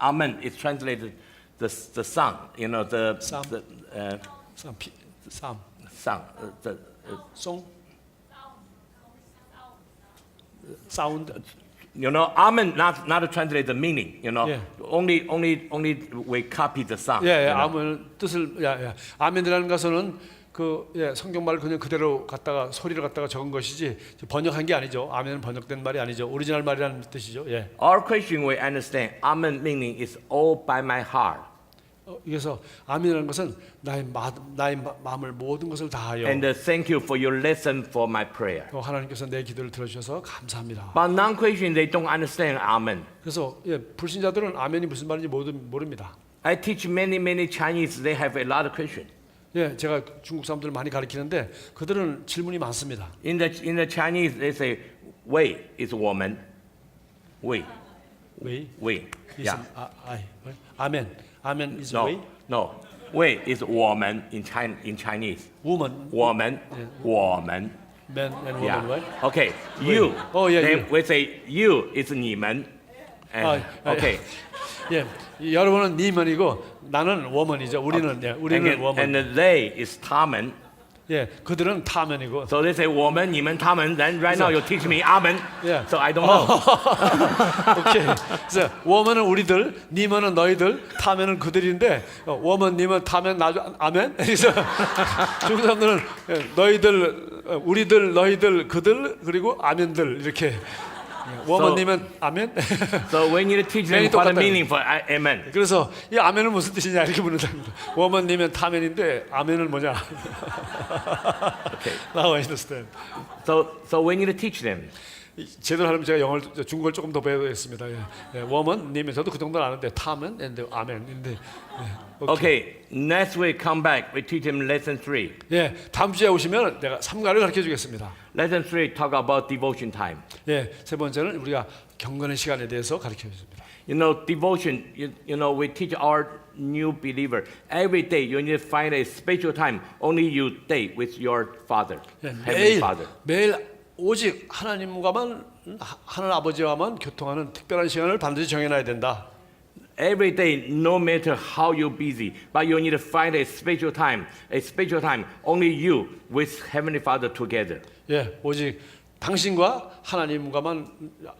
amen is translated the song. You know, the Psalm. the 쌈, song, 송, 사운드. you know, amen not to translate the meaning. You know, Yeah. only we copy the song. 예, you know. 아멘 뜻을 아멘이라는 것은 성경말을 그냥 그대로 갖다가 소리를 갖다가 적은 것이지 번역한 게 아니죠. 아멘은 번역된 말이 아니죠. 오리지널 말이라는 뜻이죠. 예. Our Christian we understand amen meaning is all by my heart. 그래서 아멘이라는 것은 나의 마음을 모든 것을 다하여. And thank you for your lesson for my prayer. 하나님께서 내 기도를 들어주셔서 감사합니다. But non-Christian they don't understand amen. 그래서 불신자들은 아멘이 무슨 말인지 모릅니다. I teach many Chinese. They have a lot of questions. 제가 중국 사람들 많이 가르치는데 그들은 질문이 많습니다. In the Chinese they say wei is woman. Wei. 왜? Yeah. 아멘. 아멘 is No. way. No. Wei is woman in Chinese. Woman. Woman. Woman. Man and woman, Yeah. right? Okay. You. Oh, yeah, Then you. we say you is 你们. And, okay. 예, 여러분은 니먼이고 나는 워먼이죠. 우리는 우리는 워먼. And they is 他们. 예, 그들은 타면이고. So they say 我们你们他们. Then right now you teach me amen. Yeah. So I don't know. 오케이. 그래서 워먼은 우리들, 니먼은 너희들, 타면은 그들인데 워먼, 니먼, 타면, 아멘. 그래서 중국 사람들은 너희들, 우리들, 너희들, 그들 그리고 아멘들 이렇게. 워먼님은 아멘. So we need to teach them Many what the 똑같아요. meaning for amen. 그래서 이 아멘은 무슨 뜻이냐 이렇게 묻는답니다. 워먼님은 타면인데 아멘은 뭐냐? Now I understand. So we need to teach them. 제대로 하려면 제가 중국어를 조금 더 배워야겠습니다. 워먼님은 저도 그 정도는 아는데 타면, 아멘인데. Okay, next week come back. We teach them lesson 3. 예, 다음 주에 오시면 내가 3가를 가르쳐 주겠습니다. Lesson 3 talk about devotion time. 예, 세 번째는 우리가 경건의 시간에 대해서 가르쳐 주십니다. You know, devotion, you know, we teach our new believer. Every day you need to find a special time. Only you date with your Father, Heavenly Father. 매일 오직 하나님과만 하나님 아버지와만 교통하는 특별한 시간을 반드시 정해놔야 된다. Every day, no matter how you're busy, but you need to find a special time. Only you with Heavenly Father together. 예, 오직 당신과 하나님과만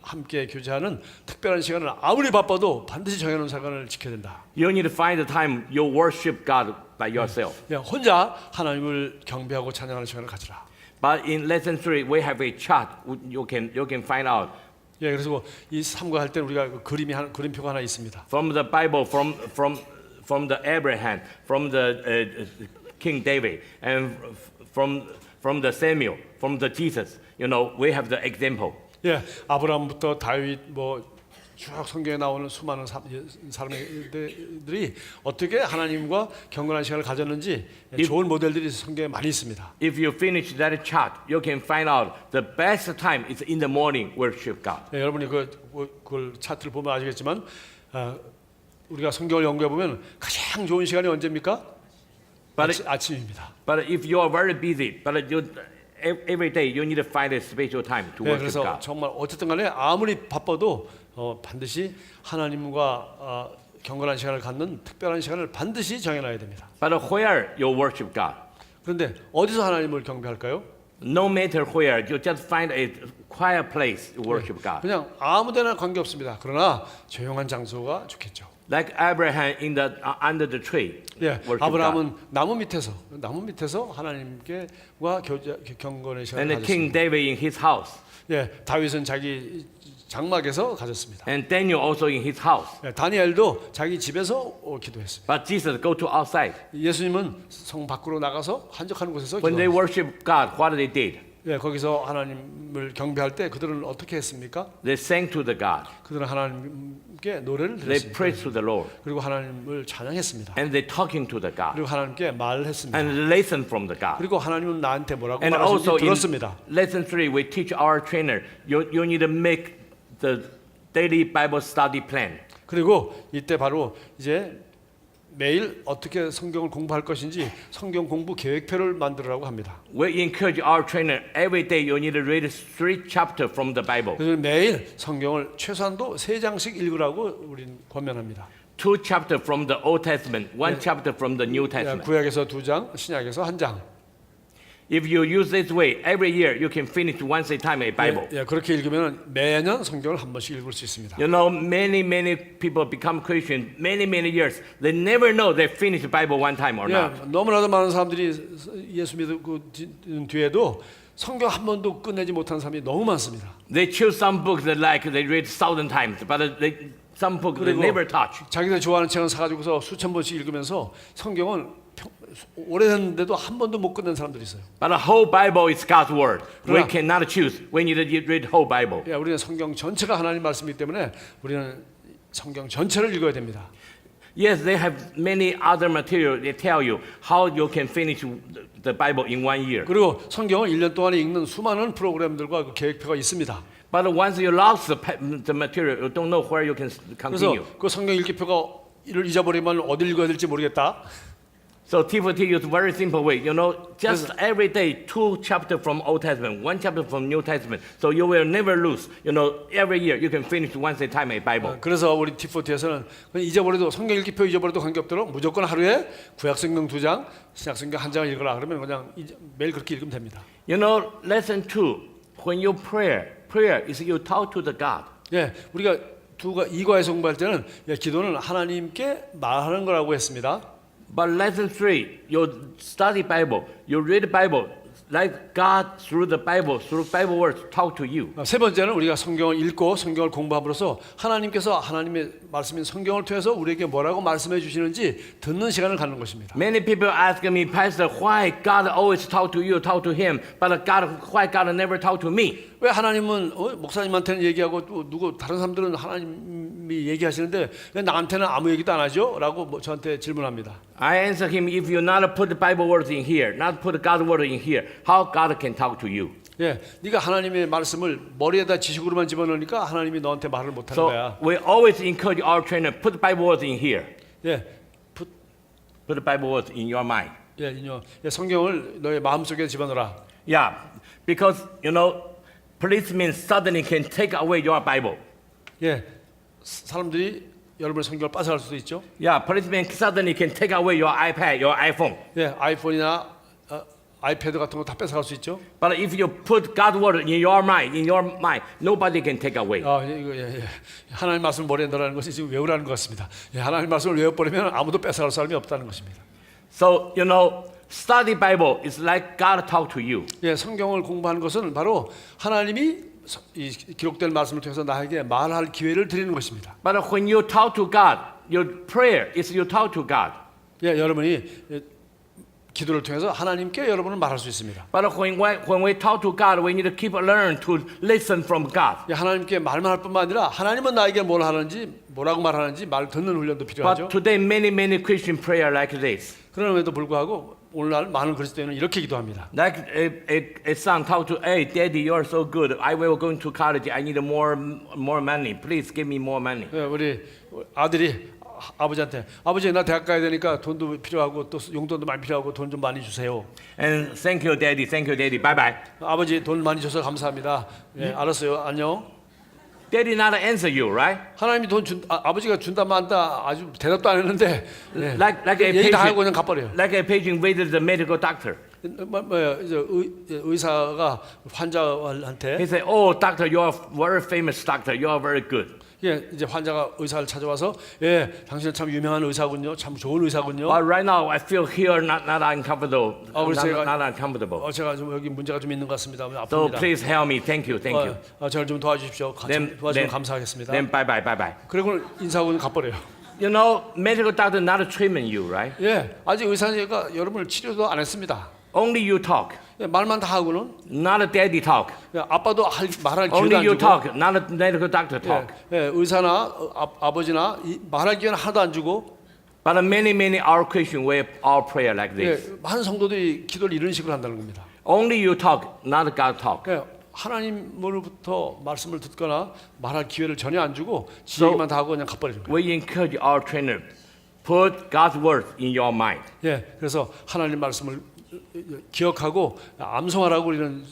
함께 교제하는 특별한 시간을 아무리 바빠도 반드시 정해놓은 시간을 지켜야 된다. You need to find the time you worship God by yourself. 예, 혼자 하나님을 경배하고 찬양하는 시간을 가지라. But in lesson 3, we have a chart. You can find out 예, 그래서 이 삼가할 때 우리가 그림표가 하나 있습니다. from the Bible, from the Abraham, from the King David, and from the Samuel, from the Jesus. You know, we have the example. 예, 아브라함부터 다윗 쭉 성경에 나오는 수많은 사람들이 어떻게 하나님과 경건한 시간을 가졌는지 좋은 모델들이 성경에 많이 있습니다. If you finish that chart, you can find out the best time is in the morning worship God. 예, 여러분이 그걸 차트를 보면 아시겠지만 우리가 성경을 연구해 보면 가장 좋은 시간이 언제입니까? 아침입니다. But if you are very busy, but every day you need to find a special time to 네, worship 그래서 God. 정말 어쨌든 간에 아무리 바빠도 반드시 하나님과 경건한 시간을 갖는 특별한 시간을 반드시 정해놔야 됩니다. But where you worship God? 그런데 어디서 하나님을 경배할까요? No matter where, you just find a quiet place to worship God. 그냥 아무데나 관계없습니다. 그러나 조용한 장소가 좋겠죠. Like Abraham in the under the tree. 예, worship God. 아브라함은 나무 밑에서 하나님께와 경건의 시간을 And the King 가졌습니다. David in his house. 예, 다윗은 자기 장막에서 가졌습니다. And Daniel also in his house. 예, 다니엘도 자기 집에서 기도했습니다. But Jesus go to outside. 예수님은 성 밖으로 나가서 한적한 곳에서 When they 기도합니다. worship God, what they did? 예, 거기서 하나님을 경배할 때 그들은 어떻게 했습니까? They sang to the God. 그들은 하나님께 노래를 They 드렸습니다. praised to the Lord. 그리고 하나님을 찬양했습니다. And they talking to the God. 그리고 하나님께 말을 했습니다. And listen from the God. 그리고 하나님은 나한테 뭐라고 And also 말하는지 in 들었습니다. lesson 3, we teach our trainer, you need to make the daily Bible study plan. 그리고 이때 바로 이제 매일 어떻게 성경을 공부할 것인지 성경 공부 계획표를 만들으라고 합니다. We encourage our trainer every day you need to read 3 chapters from the Bible. 그래서 매일 성경을 최소한도 3장씩 읽으라고 우린 권면합니다. 2 chapters from the Old Testament, 1 chapter from the New Testament. 구약에서 2장, 신약에서 1장. If you use this way, every year you can finish once a time a Bible. 예, 그렇게 읽으면 매년 성경을 한 번씩 읽을 수 있습니다. You know, many people become Christian many years. They never know they finished the Bible one time or 예, not. 너무나도 많은 사람들이 예수 믿고 뒤에도 성경 한 번도 끝내지 못한 사람이 너무 많습니다. They choose some books that like they read 1,000 times, but some books they 그리고 never touch. 자기들 좋아하는 책은 사가지고서 수천 번씩 읽으면서 성경은 오래됐는데도 한 번도 못 끝낸 사람들이 있어요. But the whole Bible is God's word. We 그러나- cannot choose. We need to read whole Bible. 예, 우리는 성경 전체가 하나님 말씀이기 때문에 우리는 성경 전체를 읽어야 됩니다. Yes, they have many other material. They tell you how you can finish the Bible in 1 year. 그리고 성경을 1년 동안에 읽는 수많은 프로그램들과 그 계획표가 있습니다. But once you lost the material, you don't know where you can 그래서 continue. 그 성경 읽기표가 이를 잊어버리면 어디 읽어야 될지 모르겠다. So Timothy used very simple way. You know, just every day 2 chapters from Old Testament, 1 chapter from New Testament. So you will never lose. You know, every year you can finish once a time a Bible. 그래서 우리 T40에서는 잊어버려도 성경 읽기표 잊어버려도 관계없도록 무조건 하루에 구약성경 2장, 신약성경 1장을 읽어라. 그러면 그냥 매일 그렇게 읽으면 됩니다. You know, lesson 2, when you prayer is you talk to the God. 예, 우리가 이과에서 공부할 때는 기도는 하나님께 말하는 거라고 했습니다. But lesson 3, you study Bible, you read Bible, like God through the Bible words talk to you. 세 번째는 우리가 성경을 읽고 성경을 공부함으로써 하나님께서 하나님의 말씀인 성경을 통해서 우리에게 뭐라고 말씀해 주시는지 듣는 시간을 갖는 것입니다. Many people ask me, Pastor, why God always talk to you, talk to him, but why God never talk to me? 왜 하나님은 목사님한테는 얘기하고 또 누구 다른 사람들은 하나님이 얘기하시는데 왜 나한테는 아무 얘기도 안 하죠? 라고 저한테 질문합니다. I answer him, if you not put the Bible words in here, not put God's word in here, how God can talk to you? 예, 네가 하나님의 말씀을 머리에다 지식으로만 집어넣으니까 하나님이 너한테 말을 못하는 So 거야. we always encourage our trainer, put the Bible words in here. 예, Put the Bible words in your mind. 성경을 너의 마음속에 집어넣어라. Yeah, because, you know, policemen suddenly can take away your Bible. 예, 사람들이 여러분의 성경을 뺏어갈 수도 있죠. Yeah, policemen suddenly can take away your iPad, your iPhone. 예, 아이폰이나 아이패드 같은 거 다 뺏어갈 수 있죠. But if you put God's word in your mind, nobody can take away. 하나님 말씀을 머리에 넣으라는 것이 지금 외우라는 것 같습니다. 예, 하나님 말씀을 외워버리면 아무도 뺏어갈 사람이 없다는 것입니다. So, you know, study Bible is like God talk to you. 예, 성경을 공부하는 것은 바로 하나님이 이 기록된 말씀을 통해서 나에게 말할 기회를 드리는 것입니다. But when you talk to God, your prayer is you talk to God. 예, 여러분이 기도를 통해서 하나님께 여러분은 말할 수 있습니다. But when we talk to God, we need to keep learn to listen from God. 예, 하나님께 말만 할 뿐만 아니라 하나님은 나에게 뭘 하는지 뭐라고 말하는지 말 듣는 훈련도 필요하죠. But today many Christian prayer like this. 그럼에도 불구하고 오늘날 많은 그리스도인은 이렇게 기도합니다. Like a son talk to, hey, Daddy, you're so good. I will go to college. I need more money. Please give me more money. 예, 우리 아들이 아버지한테 아버지 나 대학 가야 되니까 돈도 필요하고 또 용돈도 많이 필요하고 돈 좀 많이 주세요. And thank you, Daddy. Thank you, Daddy. Bye bye. 아버지 돈 많이 줘서 감사합니다. 예, 알았어요. 안녕. Daddy not answer you, right? 하나님이 돈 준 아버지가 준다 만다 아주 대답도 안 했는데 예, Like a 얘기 다 하고 그냥 patient, 가버려요. like a patient waited the medical doctor. 뭐야 이제 의사가 환자한테 He said, "Oh, doctor, you are very famous doctor. You are very good." 예, 이제 환자가 의사를 찾아와서 예, 당신은 참 유명한 의사군요. 참 좋은 의사군요. But right now, I feel here not uncomfortable. 그래서 제가- Not uncomfortable. 제가 좀 여기 문제가 좀 있는 것 같습니다. So 아픕니다. please help me. Thank you. Thank you. 저를 좀 도와주십시오. 도와주면 감사하겠습니다. Then bye bye. Bye bye. 그리고 인사하고 가버려요. You know, medical doctor not treatment you, right? 예, 아직 의사가 여러분을 치료도 안 했습니다. Only you talk. 예, 말만 다 하고는 Not a daddy talk. 예, 아빠도 말할 기회도 Only 안 you 주고 talk. Not a medical doctor 예, talk. 예, 의사나 아버지나 말할 기회는 하나도 안 주고 But many our Christian way our prayer like 예, this. 많은 성도들이 기도를 이런 식으로 한다는 겁니다. Only you talk, not God talk. 예, 하나님으로부터 말씀을 듣거나 말할 기회를 전혀 안 주고 지 얘기만 다 하고 그냥 가버리는 거예요. We encourage our trainer, put God's word in your mind. 예, 그래서 하나님 말씀을 기억하고 암송하라고 우리는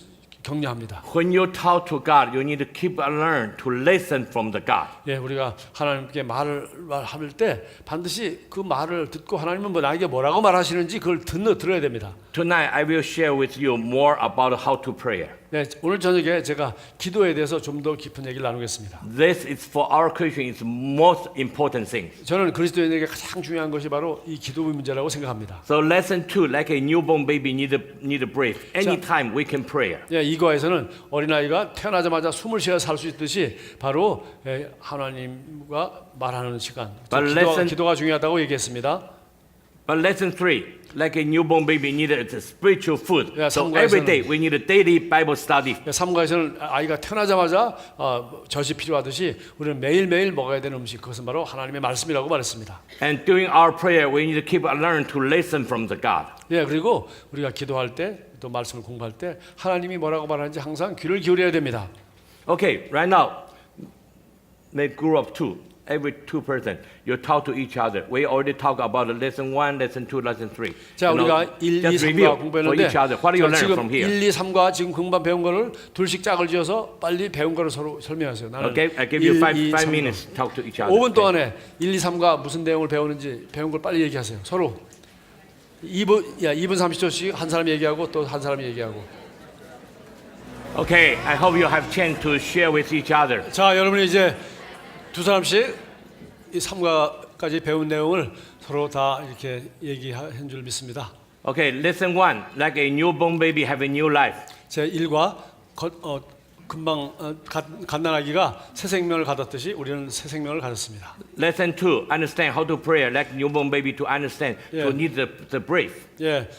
격려합니다. When you talk to God, you need to keep and learn to listen from the God. 예, 우리가 하나님께 말을 할 때 반드시 그 말을 듣고 하나님은 나에게 뭐라고 말하시는지 그걸 들어야 됩니다. Tonight, I will share with you more about how to pray. 네, 오늘 저녁에 제가 기도에 대해서 좀 더 깊은 얘기를 나누겠습니다. This is for our Christian is most important thing. 저는 그리스도인에게 가장 중요한 것이 바로 이 기도의 문제라고 생각합니다. So lesson 2, like a newborn baby need to breathe. Anytime we can pray. 예, 이거에서는 어린아이가 태어나자마자 숨을 쉬어 살 수 있듯이 바로 하나님과 말하는 시간. 기도가 중요하다고 얘기했습니다. But lesson 3, like a newborn baby needed spiritual food. Yeah, So every day we need a daily Bible study. 삼가에서는 아이가 태어나자마자 젖이 필요하듯이 우리는 매일매일 먹어야 되는 음식 그것은 바로 하나님의 말씀이라고 말했습니다. And during our prayer, we need to keep and learn to listen from the God. 예, 그리고 우리가 기도할 때 또 말씀을 공부할 때 하나님이 뭐라고 말하는지 항상 귀를 기울여야 됩니다. Okay, right now, they grew up two. Every two person, you talk to each other. We already talked about lesson 1, lesson 2, lesson 3. 자, 우리가 1, 2, just 3과 review for 공부했는데 each other. What do you learn 지금 from here? 1, 2, 3과 지금 금방 배운 거를 둘씩 짝을 지어서 빨리 배운 거를 서로 설명하세요. 나는 Okay, I give you 1, 2, five 3과. minutes to talk to each other. 5분 동안에 1, 2, 3과 무슨 내용을 배우는지 배운 걸 빨리 얘기하세요. 서로 2분 30초씩 한 사람이 얘기하고 또 한 사람이 얘기하고. Okay, I hope you have chance to share with each other. 자, 여러분이 이제 두 사람씩 이 3과까지 배운 내용을 서로 다 이렇게 얘기한 줄 믿습니다. Okay, lesson 1, like a newborn baby have a new life. 제 1과 금방 갓난아기가 새 생명을 가졌듯이 우리는 새 생명을 가졌습니다. Lesson 2, understand how to pray like newborn baby to understand to Yeah. need the breath. 예,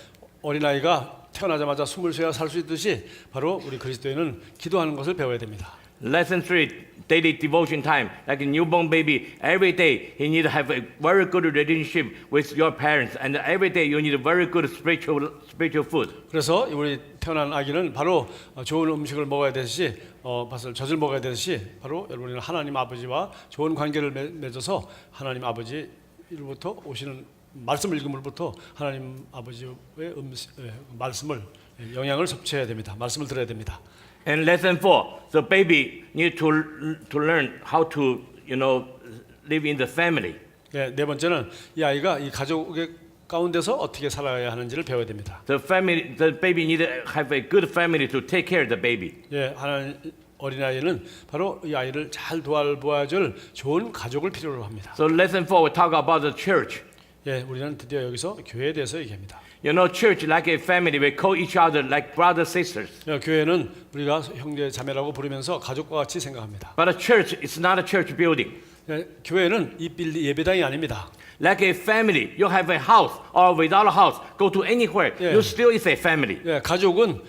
어린아이가 태어나자마자 숨을 쉬어 살 수 있듯이 바로 우리 그리스도인은 기도하는 것을 배워야 됩니다. Lesson 3, daily devotion time. Like a newborn baby, every day he need to have a very good relationship with your parents, and every day you need a very good spiritual food. 그래서 우리 태어난 아기는 바로 좋은 음식을 먹어야 되듯이 젖을 먹어야 되듯이 바로 여러분은 하나님 아버지와 좋은 관계를 맺어서 하나님 아버지로부터 오시는 말씀을 읽음으로부터 하나님 아버지의 말씀을 영향을 섭취해야 됩니다. 말씀을 들어야 됩니다. And lesson 4, the baby need to learn how to live in the family. 네, 네 번째는 이 아이가 이 가족의 가운데서 어떻게 살아야 하는지를 배워야 됩니다. The baby need to have a good family to take care of the baby. 예, 하나님 어린아이는 바로 이 아이를 잘 도와줄 좋은 가족을 필요로 합니다. So lesson 4 we talk about the church. 예, 우리는 드디어 여기서 교회에 대해서 얘기합니다. You know, church like a family. We call each other like brothers, sisters. 예, 교회는 우리가 형제 자매라고 부르면서 가족과 같이 생각합니다. But a church is not a church building. 예, 교회는 이 예배당이 아닙니다. Like a family, you have a house or without a house, go to anywhere, Yeah. you still is a family. 예, 가족은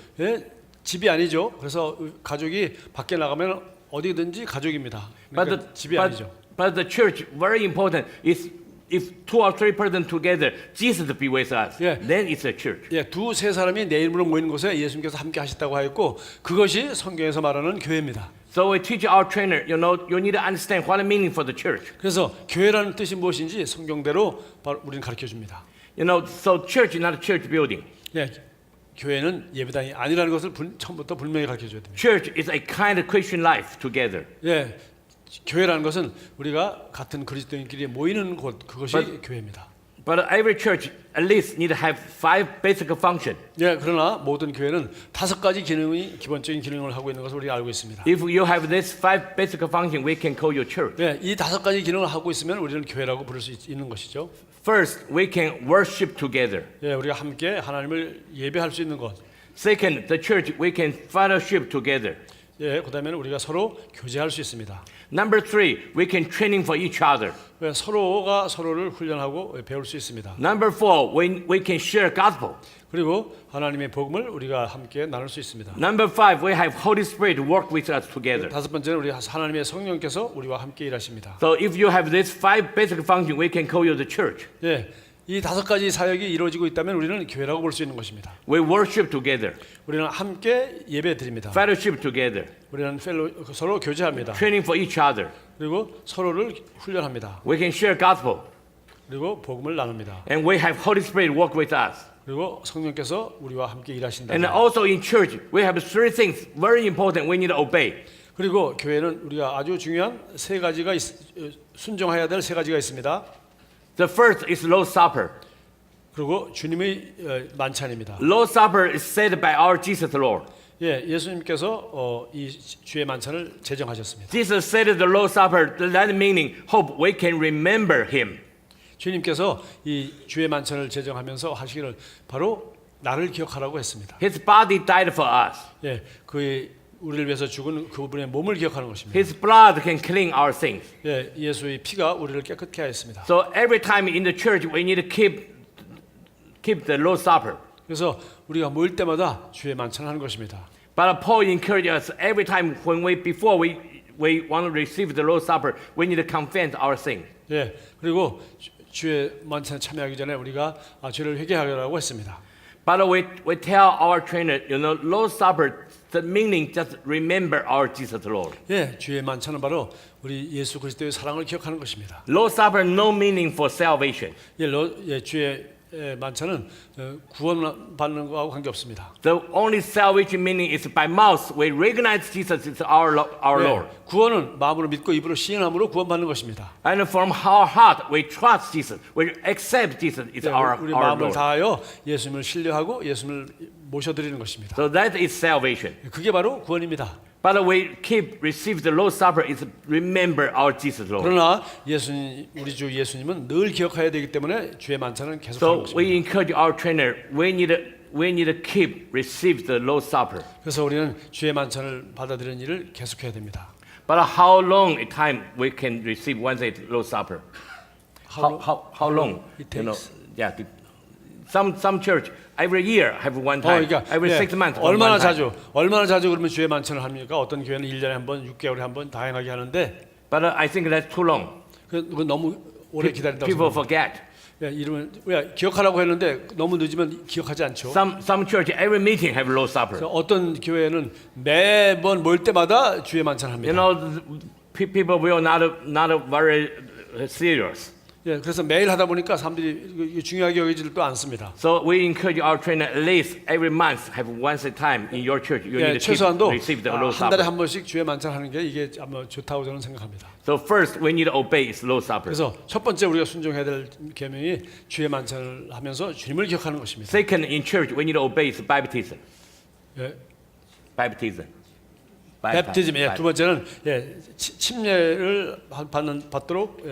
집이 아니죠. 그래서 가족이 밖에 나가면 어디든지 가족입니다. 그러니까 집이 아니죠. But the church, very important, is if 2 or 3 persons together, Jesus be with us, Yeah. then it's a church. 예, 두세 사람이 내 이름으로 모이는 곳에 예수님께서 함께 하셨다고 하였고 그것이 성경에서 말하는 교회입니다. So we teach our trainer, you need to understand what it meaning for the church. 그래서 교회라는 뜻이 무엇인지 성경대로 바로 우리는 가르쳐 줍니다. So church is not a church building. 예, 교회는 예배당이 아니라는 것을 처음부터 분명히 가르쳐 줘야 됩니다. Church is a kind of Christian life together. 예, 교회라는 것은 우리가 같은 그리스도인끼리 모이는 곳, 그것이 교회입니다. But every church at least need to have 5 basic functions. 예, 그러나 모든 교회는 5가지 기능이 기본적인 기능을 하고 있는 것을 우리가 알고 있습니다. If you have this 5 basic functions, we can call you church. 예, 이 5가지 기능을 하고 있으면 우리는 교회라고 부를 수 있는 것이죠. First, we can worship together. 예, 우리가 함께 하나님을 예배할 수 있는 것. Second, the church, we can fellowship together. 예, 그다음에는 우리가 서로 교제할 수 있습니다. Number 3, we can training for each other. 예, 서로가 서로를 훈련하고 배울 수 있습니다. Number 4, we can share gospel. 그리고 하나님의 복음을 우리가 함께 나눌 수 있습니다. Number 5, we have Holy Spirit work with us together. 5번째는 우리 하나님의 성령께서 우리와 함께 일하십니다. So if you have this 5 basic functions, we can call you the church. 예, 이 5가지 사역이 이루어지고 있다면 우리는 교회라고 볼 수 있는 것입니다. We worship together, 우리는 함께 예배 드립니다. fellowship together, 우리는 서로 교제합니다. training for each other. 그리고 서로를 훈련합니다. We can share gospel, 그리고 복음을 나눕니다. and we have Holy Spirit work with us. 그리고 성령께서 우리와 함께 일하신다. And also in church, we have 3 things very important we need to obey. 그리고 교회는 우리가 아주 중요한 3가지가 순종해야 될 3가지가 있습니다. The first is Lord's Supper. 그리고 주님의 만찬입니다. Lord's Supper is said by our Jesus Lord. 예, 예수님께서 이 주의 만찬을 제정하셨습니다. Jesus said the Lord's Supper, that meaning hope we can remember Him. 주님께서 이 주의 만찬을 제정하면서 하시기를 바로 나를 기억하라고 했습니다. His body died for us. 예, 그의 우리를 위해서 죽은 그분의 몸을 기억하는 것입니다. His blood can clean our sins. 예, 예수의 피가 우리를 깨끗게 하였습니다. So every time in the church, we need to keep the Lord's Supper. 그래서 우리가 모일 때마다 주의 만찬을 하는 것입니다. But Paul encouraged us every time before we want to receive the Lord's Supper, we need to confess our sin. 예, 그리고 주의 만찬에 참여하기 전에 우리가 죄를 회개하라고 했습니다. But we tell our trainer, Lord's Supper, the meaning just remember our Jesus Lord. 예, 주의 만찬은 바로 우리 예수 그리스도의 사랑을 기억하는 것입니다. Lord's Supper no meaning for salvation. 예, 주의 만찬은 구원받는 거하고 관계없습니다. The only salvation meaning is by mouth we recognize Jesus is our Lord. 구원은 마음으로 믿고 입으로 시인함으로 구원받는 것입니다. And from our heart we trust Jesus. We accept Jesus is our 우리 마음을 Lord. 다하여 예수님을 신뢰하고 예수님을 모셔드리는 것입니다. So that is salvation. 그게 바로 구원입니다. But we receive the Lord's Supper is remember our Jesus Lord. 그러나 우리 주 예수님은 늘 기억해야 되기 때문에 주의 만찬은 계속하는 So 것입니다. we encourage our trainer. We need to keep receive the Lord's Supper. 그래서 우리는 주의 만찬을 받아들이는 일을 계속해야 됩니다. But how long a time we can receive one day Lord's Supper? How long? it takes? Yeah. Some church every year have one time. 그러니까 Every 6 months. 얼마나 자주 그러면 주의 만찬을 합니까? 어떤 교회는 1년에 한 번, 6개월에 한 번 다양하게 하는데 But I think that's too long. 그건 너무 오래 기다린다고 People 생각합니다. forget. 이름을 기억하라고 했는데 너무 늦으면 기억하지 않죠. Some church every meeting have Lord's Supper. 어떤 교회는 매번 모일 때마다 주의 만찬을 합니다. People will not very serious. 예, 그래서 매일 하다 보니까 사람들이 중요하게 여기지도 않습니다. So we encourage our trainer at least every month have once a time in your church. You 예, need to 최소한도 receive the Lord's 한 달에 Supper. 한 번씩 주의 만찬 하는 게 이게 아마 좋다고 저는 생각합니다. So first we need to obey is Lord's Supper. 그래서 첫 번째 우리가 순종해야 될 계명이 주의 만찬을 하면서 주님을 기억하는 것입니다. Second, in church we need to obey is baptism. 예, Baptism. 베프티즘. 예, 두 번째는 침례를 받도록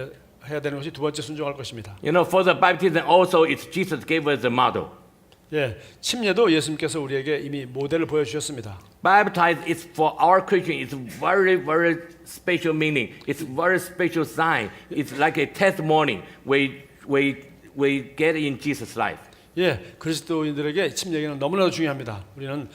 해야 되는 것이 두 번째 순종할 것입니다. For the baptism also it's Jesus gave us the model. 예, 침례도 예수님께서 우리에게 이미 모델을 보여주셨습니다. Baptize is for our Christian. It's very special meaning. It's very special sign. It's like a testimony we get in Jesus' life. 예, 그리스도인들에게 침례는 너무나도 중요합니다. 우리는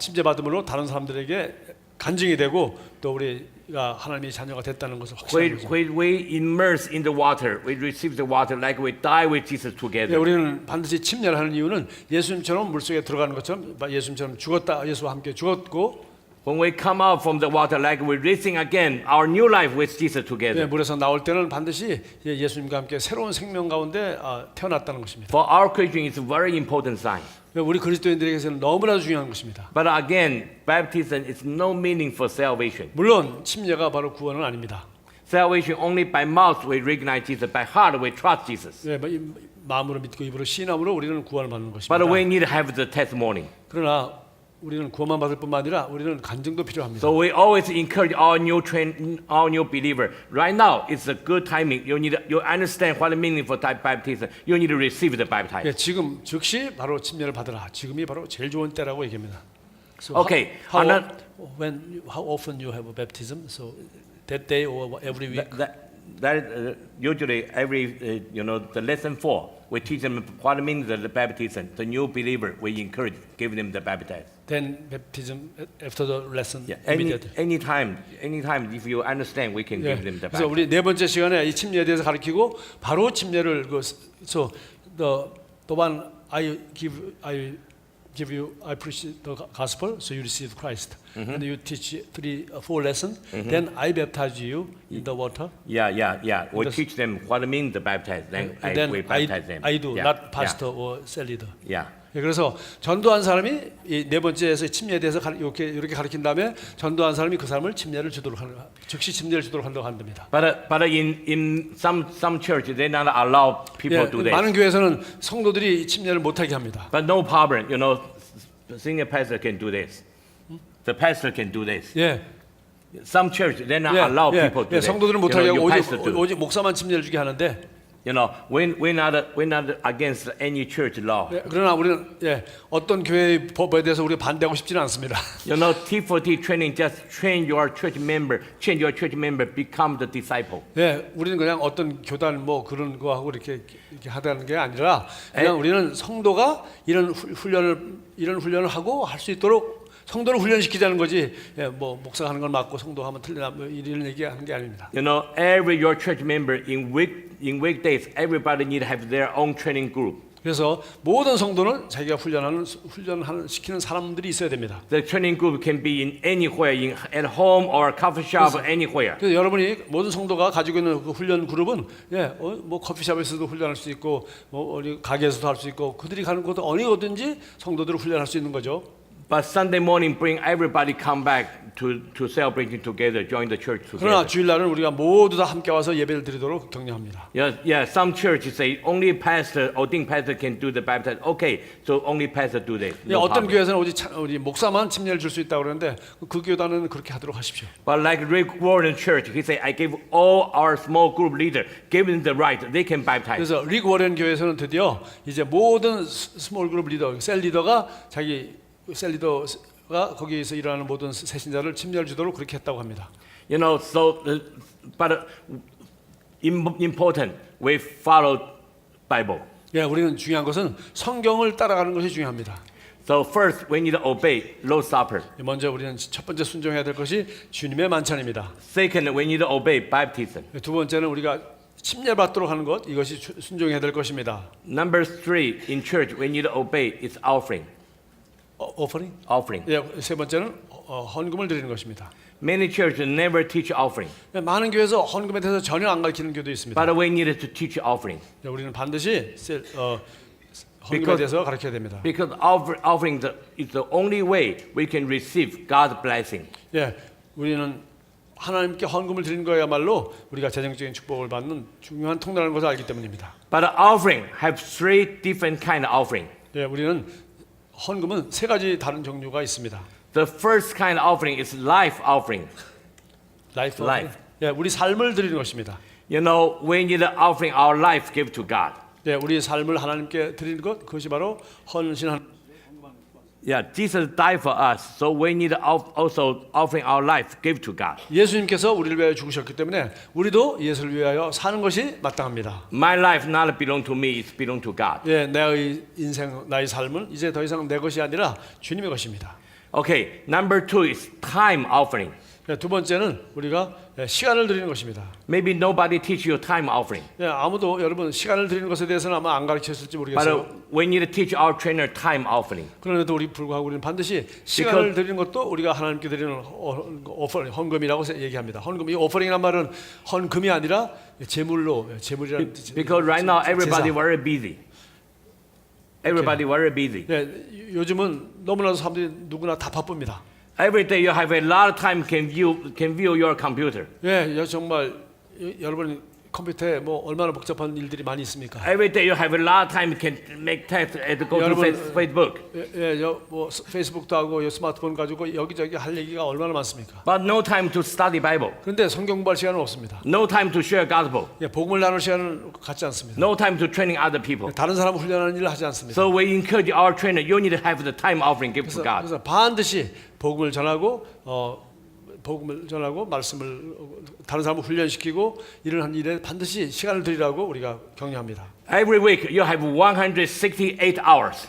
침례 받음으로 다른 사람들에게 간증이 되고 또 우리가 하나님의 자녀가 됐다는 것을 확신하는 거죠. When we immerse in the water, we receive the water like we die with Jesus 예, together. 우리는 반드시 침례를 하는 이유는 예수님처럼 물속에 들어가는 것처럼 예수님처럼 죽었다, 예수와 함께 죽었고 When we come out from the water, like we're racing again, our new life with Jesus 예, together. 물에서 나올 때는 반드시 예수님과 함께 새로운 생명 가운데 태어났다는 것입니다. For our Christian, it's a very important sign. 우리 그리스도인들에게서는 너무나도 중요한 것입니다. But again, baptism is no meaning for salvation. 물론 침례가 바로 구원은 아닙니다. Salvation only by mouth we recognize Jesus, by heart we trust Jesus. 예, 마음으로 믿고 입으로 시인함으로 우리는 구원을 받는 것입니다. But we need to have the testimony. 그러나 우리는 구원만 받을 뿐만 아니라 우리는 간증도 필요합니다. So we always encourage our new believer. Right now, it's a good timing. You understand what it means for baptism. You need to receive the baptism. 예, 지금 즉시 바로 침례를 받으라. 지금이 바로 제일 좋은 때라고 얘기합니다. So Okay, how often you have a baptism? So that day or every week? That usually every the lesson 4 we teach them what it means the baptism. The new believer we encourage, give them the baptism. Then baptism after the lesson Yeah, immediately. anytime if you understand, we can 예, give them the 그래서 baptism. 우리 네 번째 시간에 이 침례에 대해서 가르치고 바로 침례를 so the one I give you I preach the gospel so you receive Christ and you teach 4 lessons then I baptize you in the water Yeah. We Because- teach them what it means the baptism. Then, and then we baptize them. I do Yeah, not pastor or cell leader. Yeah. 예, 그래서 전도한 사람이 이 네 번째에서 침례에 대해서 이렇게 가르친 다음에 전도한 사람이 그 사람을 침례를 주도록 하는 즉시 침례를 주도록 한다고 합니다. But in some church they not allow people 예, to do 많은 this. 교회에서는 성도들이 침례를 못하게 합니다. But no problem. Senior pastor can do this. The pastor can do this. 예, Some church they not allow people to do this. 성도들은 못하게 하고 You pastor do. 오직 목사만 침례를 주게 하는데 we're not against any church law. 예, 그러나 우리는 어떤 교회의 법에 대해서 우리가 반대하고 싶지는 않습니다. T4T training just change your church member, become the disciple. 예, 우리는 그냥 어떤 교단 뭐 그런 거 하고 이렇게 하다는 게 아니라 그냥 우리는 성도가 이런 훈련을 하고 할 수 있도록 성도를 훈련시키자는 거지. 예, 뭐 목사가 하는 건 맞고 성도가 하면 틀리나 뭐 이런 얘기하는 게 아닙니다. Every your church member in weekdays, everybody need to have their own training group. 그래서 모든 성도는 자기가 시키는 사람들이 있어야 됩니다. The training group can be in anywhere, at home or coffee shop, anywhere. 그래서 여러분이 모든 성도가 가지고 있는 그 훈련 그룹은 뭐 커피숍에서도 훈련할 수 있고 뭐 어디 가게에서도 할 수 있고 그들이 가는 곳 어디든지 성도들을 훈련할 수 있는 거죠. But Sunday morning, bring everybody come back to celebrating together, join the church 그러나 together. 주일날은 우리가 모두 다 함께 와서 예배를 드리도록 격려합니다. Yeah. Some churches say only pastor, ordained pastor can do the baptism. Okay, so only pastor do this. No 어떤 problem. 교회에서는 우리 목사만 침례를 줄 수 있다고 그러는데 그 교단은 그렇게 하도록 하십시오. But like Rick Warren Church, he say, I give all our small group leader, give them the right, they can baptize. 그래서 릭 워렌 교회에서는 드디어 이제 모든 스몰 그룹 리더, 셀 리더가 셀 리더가 거기에서 일하는 모든 새신자를 침례를 주도록 그렇게 했다고 합니다. But important, we follow Bible. 예, 우리는 중요한 것은 성경을 따라가는 것이 중요합니다. So first, we need to obey Lord's Supper. 먼저 우리는 첫 번째 순종해야 될 것이 주님의 만찬입니다. Second, we need to obey baptism. 두 번째는 우리가 침례 받도록 하는 것 이것이 순종해야 될 것입니다. Number 3, in church, we need to obey is offering. 오퍼링? Offering. 예, 세 번째는 헌금을 드리는 것입니다. Many churches never teach offering, 많은 교회에서 헌금에 대해서 전혀 안 가르치는 교도 있습니다. but we need to teach offering. 우리는 반드시 헌금에 대해서 가르쳐야 됩니다. Because offering is the only way we can receive God's blessing. 예, 우리는 하나님께 헌금을 드리는 거야말로 우리가 재정적인 축복을 받는 중요한 통로라는 것을 알기 때문입니다. But offering have 3 different kind of offering. 예, 우리는 헌금은 3가지 다른 종류가 있습니다. The first kind of offering is life offering. 라이프 Life. 예, 우리 삶을 드리는 것입니다. We need to offering our life give to God. 예, 우리 삶을 하나님께 드리는 것 그것이 바로 헌신하는. Yeah, Jesus died for us, so we need to also offering our life give to God. 예수님께서 우리를 위하여 죽으셨기 때문에 우리도 예수를 위하여 사는 것이 마땅합니다. My life not belong to me, it belong to God. 예, 나의 인생, 나의 삶은 이제 더 이상 내 것이 아니라 주님의 것입니다. Okay, number 2 is time offering. 두 번째는 우리가 시간을 드리는 것입니다. Maybe nobody teach you time offering. 아무도 여러분 시간을 드리는 것에 대해서는 아마 안 가르쳤을지 But 모르겠어요. we need to teach our trainer time offering. 그런데도 우리 불구하고 우리는 반드시 시간을 드리는 것도 우리가 하나님께 드리는 헌금이라고 얘기합니다. 헌금, 이 오퍼링이란 말은 헌금이 아니라 제물이라는 뜻이에요. Because right now everybody 제사. very busy. Everybody very busy. 요즘은 너무나도 사람들이 누구나 다 바쁩니다. Every day you have a lot of time can view your computer. 정말 여러분 컴퓨터에 뭐 얼마나 복잡한 일들이 많이 있습니까? Every day you have a lot of time can make text and go to 여러분, Facebook. 뭐 페이스북도 하고 스마트폰 가지고 여기저기 할 얘기가 얼마나 많습니까? But no time to study Bible. 그런데 성경 공부할 시간은 없습니다. No time to share gospel. 복음을 나눌 시간은 갖지 않습니다. No time to training other people. 다른 사람을 훈련하는 일을 하지 않습니다. So we encourage our trainer. You need to have the time offering give to God. 그래서 반드시 복음을 전하고 말씀을 다른 사람을 훈련시키고 이런 일에 반드시 시간을 드리라고 우리가 격려합니다. Every week you have 168 hours.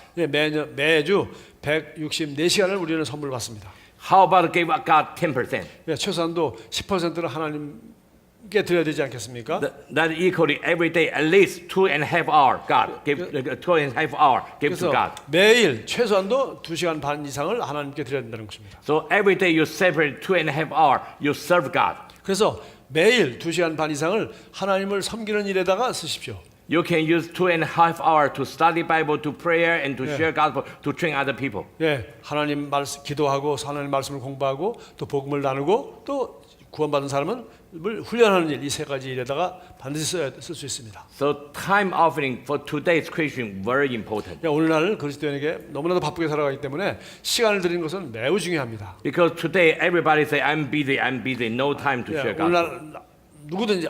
매주 164시간을 우리는 선물 받습니다. How about give God 10%? 최소한도 10%를 하나님께 드려야 되지 않겠습니까? That equally every day at least 2.5 hour. God give 2.5 hour give to 그래서 God. 매일 최소한도 2시간 반 이상을 하나님께 드려야 된다는 것입니다. So every day you separate 2.5 hour. You serve God. 그래서 매일 2시간 반 이상을 하나님을 섬기는 일에다가 쓰십시오. You can use 2.5 hour to study Bible, to prayer, and to share gospel, to train other people. 하나님 말씀 기도하고 하나님 말씀을 공부하고 또 복음을 나누고 또 구원받은 사람은 훈련하는 일, 이 세 가지 일에다가 반드시 쓸 수 있습니다. So time offering for today's Christian very important. 오늘날 그리스도인에게 너무나도 바쁘게 살아가기 때문에 시간을 드리는 것은 매우 중요합니다. Because today everybody say I'm busy, no time to share gospel. 오늘날 누구든지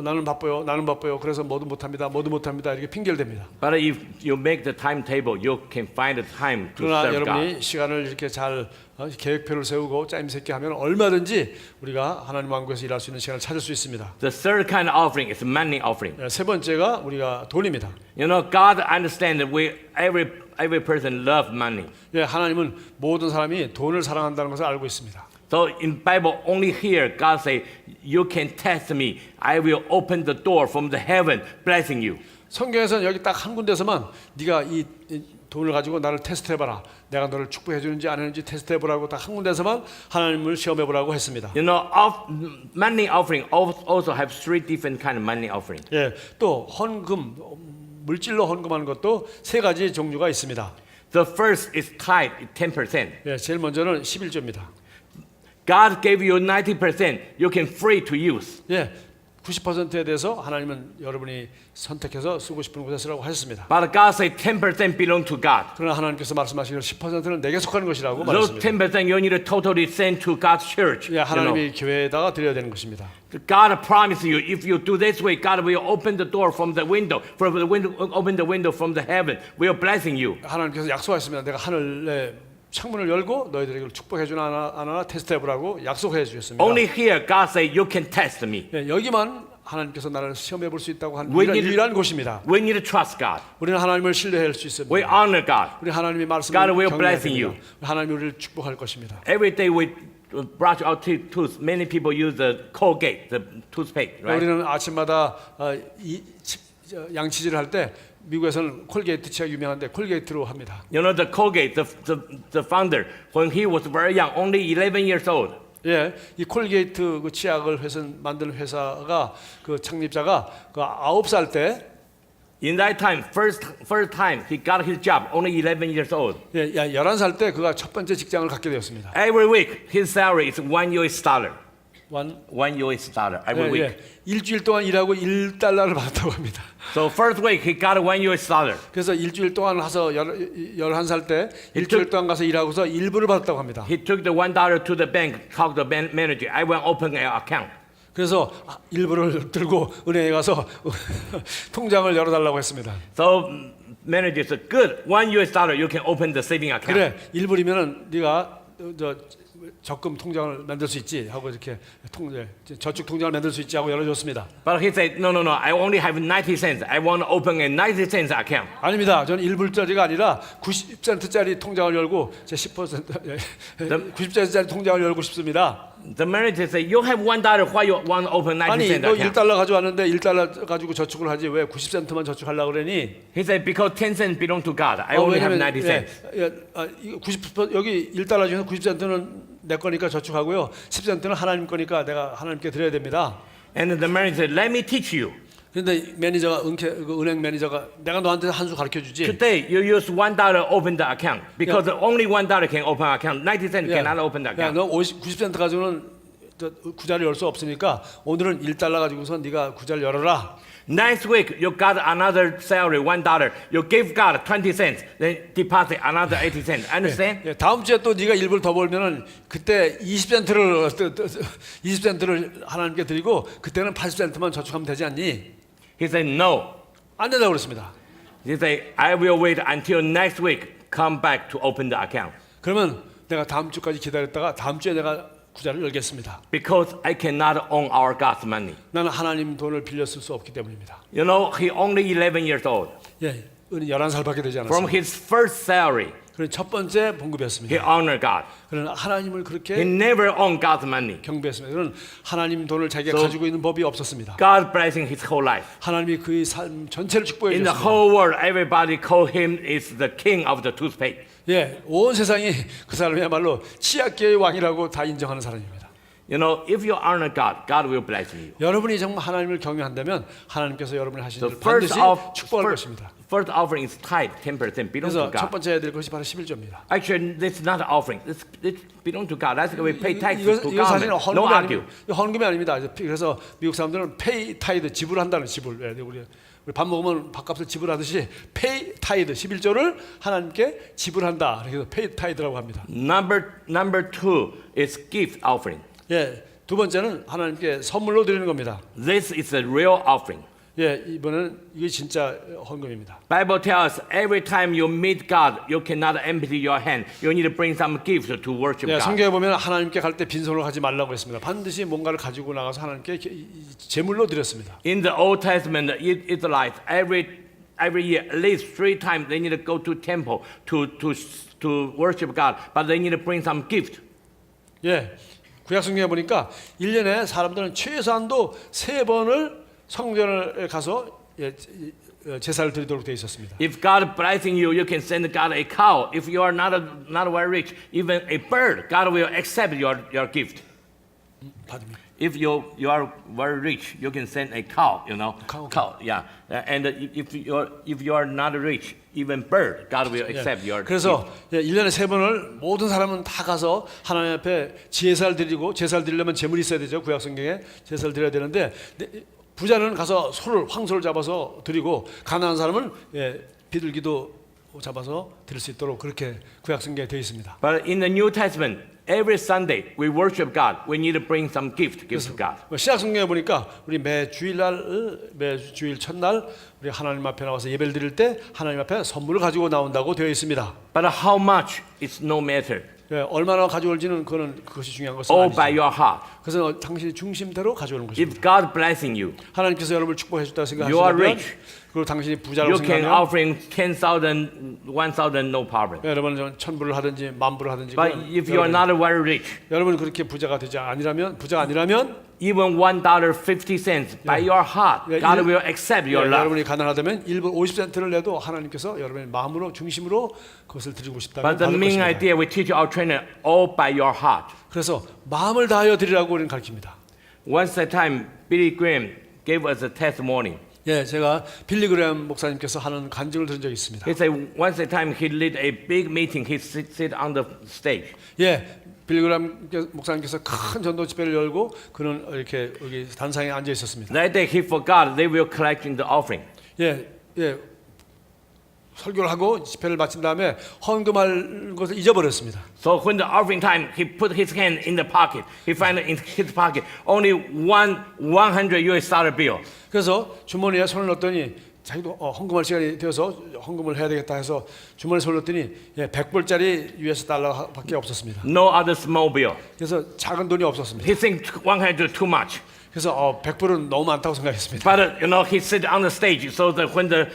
나는 바빠요. 그래서 뭐도 못합니다. 이렇게 핑계를 댑니다. But if you make the timetable, you can find the time to 그러나 serve 여러분이 God. 시간을 이렇게 잘 계획표를 세우고 짜임새 있게 하면 얼마든지 우리가 하나님 왕국에서 일할 수 있는 시간을 찾을 수 있습니다. The third kind of offering is money offering. 세 번째가 우리가 돈입니다. You know, God understands that every person loves money. 하나님은 모든 사람이 돈을 사랑한다는 것을 알고 있습니다. So in Bible, only here God say, "You can test me. I will open the door from the heaven, blessing you." 성경에서는 여기 딱 한 군데서만 네가 이 돈을 가지고 나를 테스트해봐라. 내가 너를 축복해 주는지 안 하는지 테스트해보라고 딱 한 군데서만 하나님을 시험해보라고 했습니다. You know, money offering also have three different kind of money offering. 또 헌금, 물질로 헌금하는 것도 세 가지 종류가 있습니다. The first is tithe, 10%. 제일 먼저는 11조입니다. God gave you 90%. You can free to use. 90%에 대해서 하나님은 여러분이 선택해서 쓰고 싶은 곳에 쓰라고 하셨습니다. But God say 10% belong to God. 그러나 하나님께서 말씀하시기로 10%는 내게 속하는 것이라고 Those 말했습니다. 10% you need to totally send to God's church. 하나님이 교회에다가 드려야 되는 것입니다. God promised you, if you do this way, God will open the door from the window, open the window from the heaven. We are blessing you. 하나님께서 약속하셨습니다. 내가 하늘에 창문을 열고 너희들에게 축복해 주나 안 하나 테스트해보라고 약속해 주셨습니다. Only here God say you can test me. 여기만 하나님께서 나를 시험해 볼 수 있다고 한 We need- 유일한 곳입니다. We need to trust God. 우리는 하나님을 신뢰할 수 있습니다. We honor God. 우리 하나님의 말씀을 God will 경외해야 bless you. 됩니다. 하나님이 우리를 축복할 것입니다. Every day we brush our teeth. Many people use the Colgate, the toothpaste, right? 우리는 아침마다 양치질을 할 때 미국에서는 콜게이트 치약 유명한데 콜게이트로 합니다. You know the Colgate, the founder, when he was very young, only 11 years old. 이 콜게이트 그 치약을 만드는 회사가 그 창립자가 그 9살 때 In that time, first time he got his job, only 11 years old. 11살 때 그가 첫 번째 직장을 갖게 되었습니다. Every week, his salary is $1. $1 every week. 일주일 동안 일하고 $1를 받았다고 합니다. So first week he got $1. 그래서 일주일 동안 가서 11살 때 일주일 동안 가서 일하고서 $1을 받았다고 합니다. He took the $1 to the bank, called the bank manager. I want to open an account. 그래서 $1을 들고 은행에 가서 통장을 열어달라고 했습니다. So manager said, "Good, $1 you can open the saving account." 그래, $1이면은 네가 적금 통장을 만들 수 있지 하고 이렇게 저축 통장을 만들 수 있지 하고 열어줬습니다. But he said, "No, I only have 90 cents. I want to open a 90 cents account." 아닙니다. 저는 1불짜리가 아니라 90센트짜리 통장을 열고 제 10% 90센트짜리 통장을 열고 싶습니다. The manager said, "You have $1. Why you want to open 90 아니 cent 너 account?" 1달러 가져왔는데 1달러 가지고 저축을 하지 왜 90센트만 저축하려고 그러니? He said, "Because 10 cents belong to God. I only have 90 cents." 이거 90 여기 1달러 중에서 90센트는 내 거니까 저축하고요. 10센트는 하나님 거니까 내가 하나님께 드려야 됩니다. And the manager said, "Let me teach you. 그런데 매니저가 은행 매니저가 내가 너한테 한 수 가르쳐 주지. Today you use $1 open the account because only $1 can open account. 90 cents cannot open the account." 너 90센트 가지고는 구자를 열 수 없으니까 오늘은 1달러 가지고서 네가 구자를 열어라. Next week you got another salary $1. You give God 20 cents, then deposit another 80 cents. Understand? 예, 다음 주에 또 네가 1불 더 벌면은 그때 20센트를 하나님께 드리고 그때는 80센트만 저축하면 되지 않니? He said, "No." 안 된다고 그랬습니다. He said, "I will wait until next week. Come back to open the account 그러면 내가 다음 주까지 기다렸다가 다음 주에 내가 구자를 열겠습니다. because I cannot own our God's money." 나는 하나님 돈을 빌려 쓸 수 없기 때문입니다. You know, he only 11 years old. 예, 11살밖에 되지 From 않았습니다. his first salary, 그런 첫 번째 he 봉급이었습니다. honored God. 그러나 하나님을 He 그렇게 never owned God's money. 경배했습니다. 그는 하나님 돈을 자기가 So- 가지고 있는 법이 없었습니다. God blessing his whole life. 하나님이 그의 삶 전체를 축복해 In the 주셨습니다. whole world, everybody call him is the king of the toothpaste. 예, 온 세상이 그 사람이야말로 치약계의 왕이라고 다 인정하는 사람입니다. You know, if you honor God, God will bless you. 여러분이 정말 하나님을 경외한다면 하나님께서 여러분이 하신 The 일을 반드시 축복할 first 것입니다. offering is tithe, 10% belongs 그래서 to 첫 God. 번째 해야 될 것이 바로 11조입니다. Actually, this is not an offering. This belongs to God. That's why we pay tithe to 이거 사실은 government. No 헌금이 argue. 아닙니다. 헌금이 아닙니다. 그래서 미국 사람들은 pay tithe 지불한다는 지불. 예, 우리 밥 먹으면 밥값을 지불하듯이 pay tithe 11조를 하나님께 지불한다. 그래서 pay tithe라고 합니다. Number two is gift offering. 예, 두 번째는 하나님께 선물로 드리는 겁니다. This is a real offering. 예, 이번에는 이게 진짜 헌금입니다. Bible tells us every time you meet God, you cannot empty your hand. You need to bring some gifts to worship 예, God. 성경에 보면 하나님께 갈 때 빈손으로 가지 말라고 했습니다. 반드시 뭔가를 가지고 나가서 하나님께 제물로 드렸습니다. In the Old Testament, the Israelites every year at least 3 times they need to go to temple to worship God, but they need to bring some gift. 예, 구약 성경에 보니까 1년에 사람들은 최소한도 3번을 성전에 가서 제사를 드리도록 되어 있었습니다. If God blessing you, you can send God a cow. If you are not very rich, even a bird, God will accept your gift. 받습니다. If you are very rich, you can send a cow. You know, Cow. Yeah, and if you are not rich, even bird, God will accept your. 그래서 1년에 3번을 모든 사람은 다 가서 하나님 앞에 제사를 드리고 제사를 드리려면 제물이 있어야 되죠. 구약 성경에 제사를 드려야 되는데 부자는 가서 황소를 잡아서 드리고 가난한 사람은 비둘기도 잡아서 드릴 수 있도록 그렇게 구약 성경에 되어 있습니다. But in the New Testament, every Sunday we worship God. We need to bring some gift to God. 신약 성경에 보니까 우리 매 주일 첫날 우리 하나님 앞에 나와서 예배를 드릴 때 하나님 앞에 선물을 가지고 나온다고 되어 있습니다. But how much is no matter. 얼마나 가져올지는 그것이 중요한 것은 All 아니죠. by your heart. 그래서 당신이 중심대로 가져오는 것입니다. If God blessing you, 하나님께서 여러분을 축복해 주다 You are 생각하시면 rich. 그리고 당신이 부자라고 you can 생각하면 offering 10,000, 1,000, no problem. 여러분은 1000불을 하든지 10,000불을 하든지 But if you are not very rich, 여러분이 그렇게 부자가 아니라면 even $1.50 by your heart, Yeah, God you- will accept your love. 여러분이 가난하다면 1불 50센트를 내도 하나님께서 여러분의 마음으로 중심으로 그것을 드리고 싶다면 But the 받을 main 것입니다. idea we teach our trainer all by your heart. 그래서 마음을 다하여 드리라고 우리는 가르칩니다. Once a time, Billy Graham gave us a testimony. 예, 제가 빌리 그레엄 목사님께서 하는 간증을 들은 적이 있습니다. He said once a time he led a big meeting. He sit on the stage. 예, 빌리 그레엄 목사님께서 큰 전도 집회를 열고 그는 이렇게 여기 단상에 앉아 있었습니다. That day he forgot they were collecting the offering. 예, 설교를 하고 집회를 마친 다음에 헌금할 것을 잊어버렸습니다. So when the offering time, he put his hand in the pocket. He found in his pocket only $100 bill. 그래서 주머니에 손을 넣었더니 자기도 헌금할 시간이 되어서 헌금을 해야 되겠다 해서 주머니에 손을 넣었더니 100불짜리 US 달러밖에 없었습니다. No other small bill. 그래서 작은 돈이 없었습니다. He think 100 too much. 그래서 100불은 너무 많다고 생각했습니다. But he sit on the stage so that when the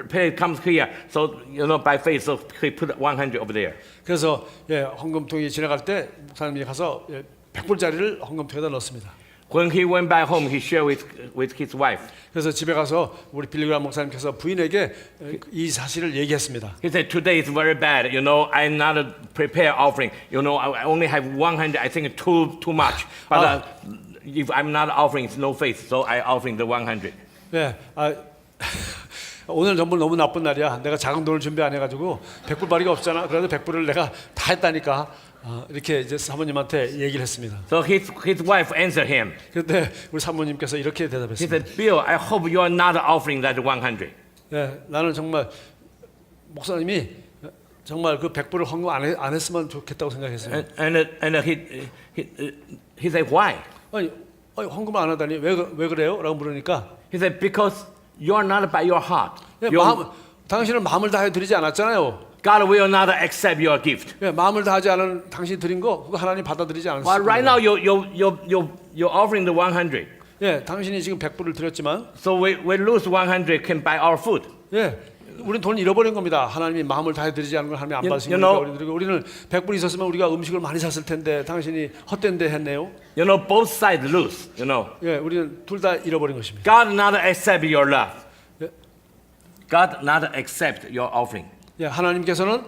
prayer comes here, so by faith, so he put 100 over there. 그래서 헌금통이 지나갈 때 목사님이 가서 100불짜리를 헌금통에다 넣습니다. When he went back home, he shared with his wife. 그래서 집에 가서 우리 빌리그람 목사님께서 부인에게 이 사실을 얘기했습니다. He said, "Today is very bad. You know, I'm not prepared offering. You know, I only have 100. I think too much. But if I'm not offering, it's no faith. So I offering the 100." 네, 오늘 정말 너무 나쁜 날이야. 내가 작은 돈을 준비 안 해가지고 100불짜리가 없잖아. 그래도 100불을 내가 다 했다니까. 이렇게 이제 사모님한테 얘기를 했습니다. So his wife answered him. 그런데 우리 사모님께서 이렇게 He 대답했습니다. said, "Bill, I hope you are not offering that 100." 네, 나는 정말 목사님이 정말 그 100불을 헌금 안 했으면 좋겠다고 생각했어요. And he said, "Why?" 아니 헌금을 안 하다니 왜 그래요? 라고 물으니까 He said, "Because you are not by your heart. 당신은 마음을 다해 드리지 않았잖아요. God will not accept your gift." 마음을 다하지 않은 당신이 드린 거 그거 하나님 받아들이지 Well, 않았어요. right now you're offering the 100. 예, 당신이 지금 100불을 드렸지만 So we lose 100 can buy our food. 예, 우리는 돈을 잃어버린 겁니다. 하나님이 마음을 다해 드리지 않은 걸 하나님이 안 받으신 know- 거니까 우리 드리고 우리는 100불 있었으면 우리가 음식을 많이 샀을 텐데 당신이 헛된 데 했네요. You know, both sides lose. You know, 예, 우리는 둘 다 잃어버린 것입니다. God not accept your love. 예, God not accept your offering. 예, 하나님께서는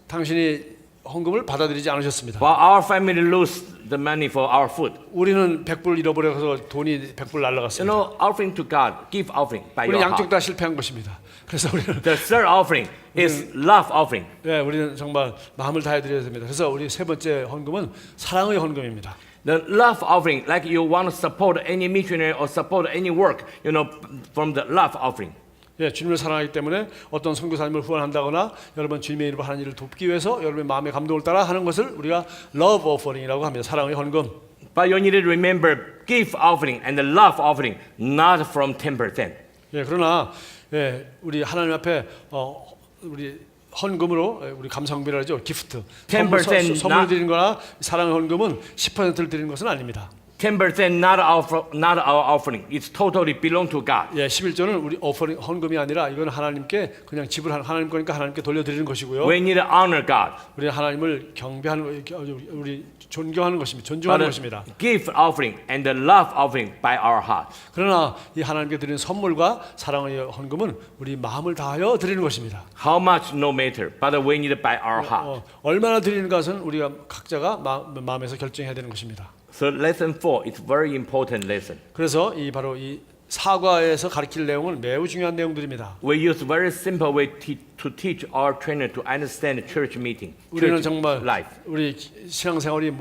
당신이 헌금을 받아들이지 않으셨습니다. While our family lose the money for our food. 우리는 100불 잃어버려서 돈이 100불 You 날라갔습니다. know, offering to God, give offering by 우리 your 양쪽 heart. 다 실패한 것입니다. 그래서 우리는 The third offering is love offering. 예, 우리는 정말 마음을 다해 드려야 됩니다. 그래서 우리 세 번째 헌금은 사랑의 헌금입니다. The love offering, like you want to support any missionary or support any work, you know, from the love offering. 예, 주님을 사랑하기 때문에 어떤 선교사님을 후원한다거나 여러분 주님의 이름으로 하는 일을 돕기 위해서 여러분의 마음의 감동을 따라 하는 것을 우리가 love offering이라고 합니다. 사랑의 헌금. But you need to remember, give offering and the love offering, not from 10%. 예, 그러나 예, 우리 하나님 앞에 우리 헌금으로 우리 감사헌금이라 하죠. 기프트. 10% 선물 드리는 거나 사랑의 헌금은 10%를 드리는 것은 아닙니다. 10% not our offering. It's totally belong to God. 예, 11조는 우리 오퍼링 헌금이 아니라 이건 하나님께 그냥 지불한 하나님 거니까 하나님께 돌려드리는 것이고요. We need to honor God. 우리는 하나님을 경배하는 우리 존경하는 것입니다. 존중하는 것입니다. Give offering and the love offering by our heart. 그러나 이 하나님께 드리는 선물과 사랑의 헌금은 우리 마음을 다하여 드리는 것입니다. How much no matter, but we need it by our heart. 얼마나 드리는 것은 우리가 각자가 마음에서 결정해야 되는 것입니다. So lesson 4 is very important lesson. 그래서 바로 이 사과에서 가르칠 내용은 매우 중요한 내용들입니다. We use very simple way to teach our trainer to understand church meeting, 우리는 church 정말 life. 우리 신앙생활이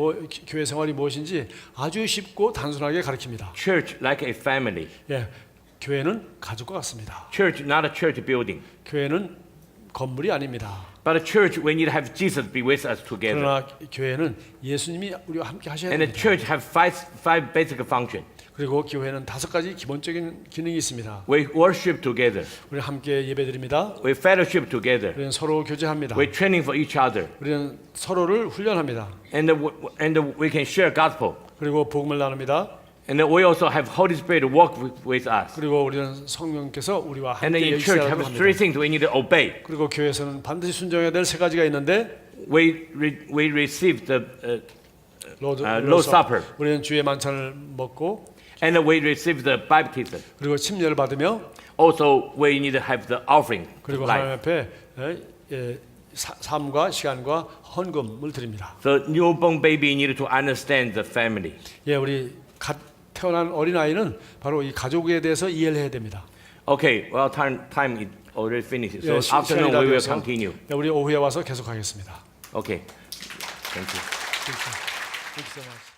교회 생활이 무엇인지 아주 쉽고 단순하게 가르칩니다. Church like a family. 예, 교회는 가족과 같습니다. Church not a church building. 교회는 건물이 아닙니다. But a church we need to have Jesus be with us together. 그러나 교회는 예수님이 우리와 함께 하셔야 And the 됩니다. church have five basic function. 그리고 교회는 5가지 기본적인 기능이 있습니다. We worship together. 우리 함께 예배드립니다. We fellowship together. 우리는 서로 교제합니다. We training for each other. 우리는 서로를 훈련합니다. And we can share gospel. 그리고 복음을 나눕니다. And we also have Holy Spirit work with us. 그리고 우리는 성령께서 우리와 And 함께 in church 역사하도록 have 합니다. three things we need to obey. 그리고 교회에서는 반드시 순종해야 될 3가지가 있는데 We receive the 로드 Supper. 우리는 주의 만찬을 먹고 and we receive the baptism. 그리고 침례를 받으며 Also, we need to have the offering to 그리고 하나님 life. 앞에 삶과 시간과 헌금을 드립니다. So newborn baby need to understand the family. 예, 우리 갓 태어난 어린 아이는 바로 이 가족에 대해서 이해를 해야 됩니다. Okay, well time is already finished. So 예, afternoon 시간이 다 we will 되어서 continue. 우리 오후에 와서 계속하겠습니다. Okay, thank you. Thank you so much.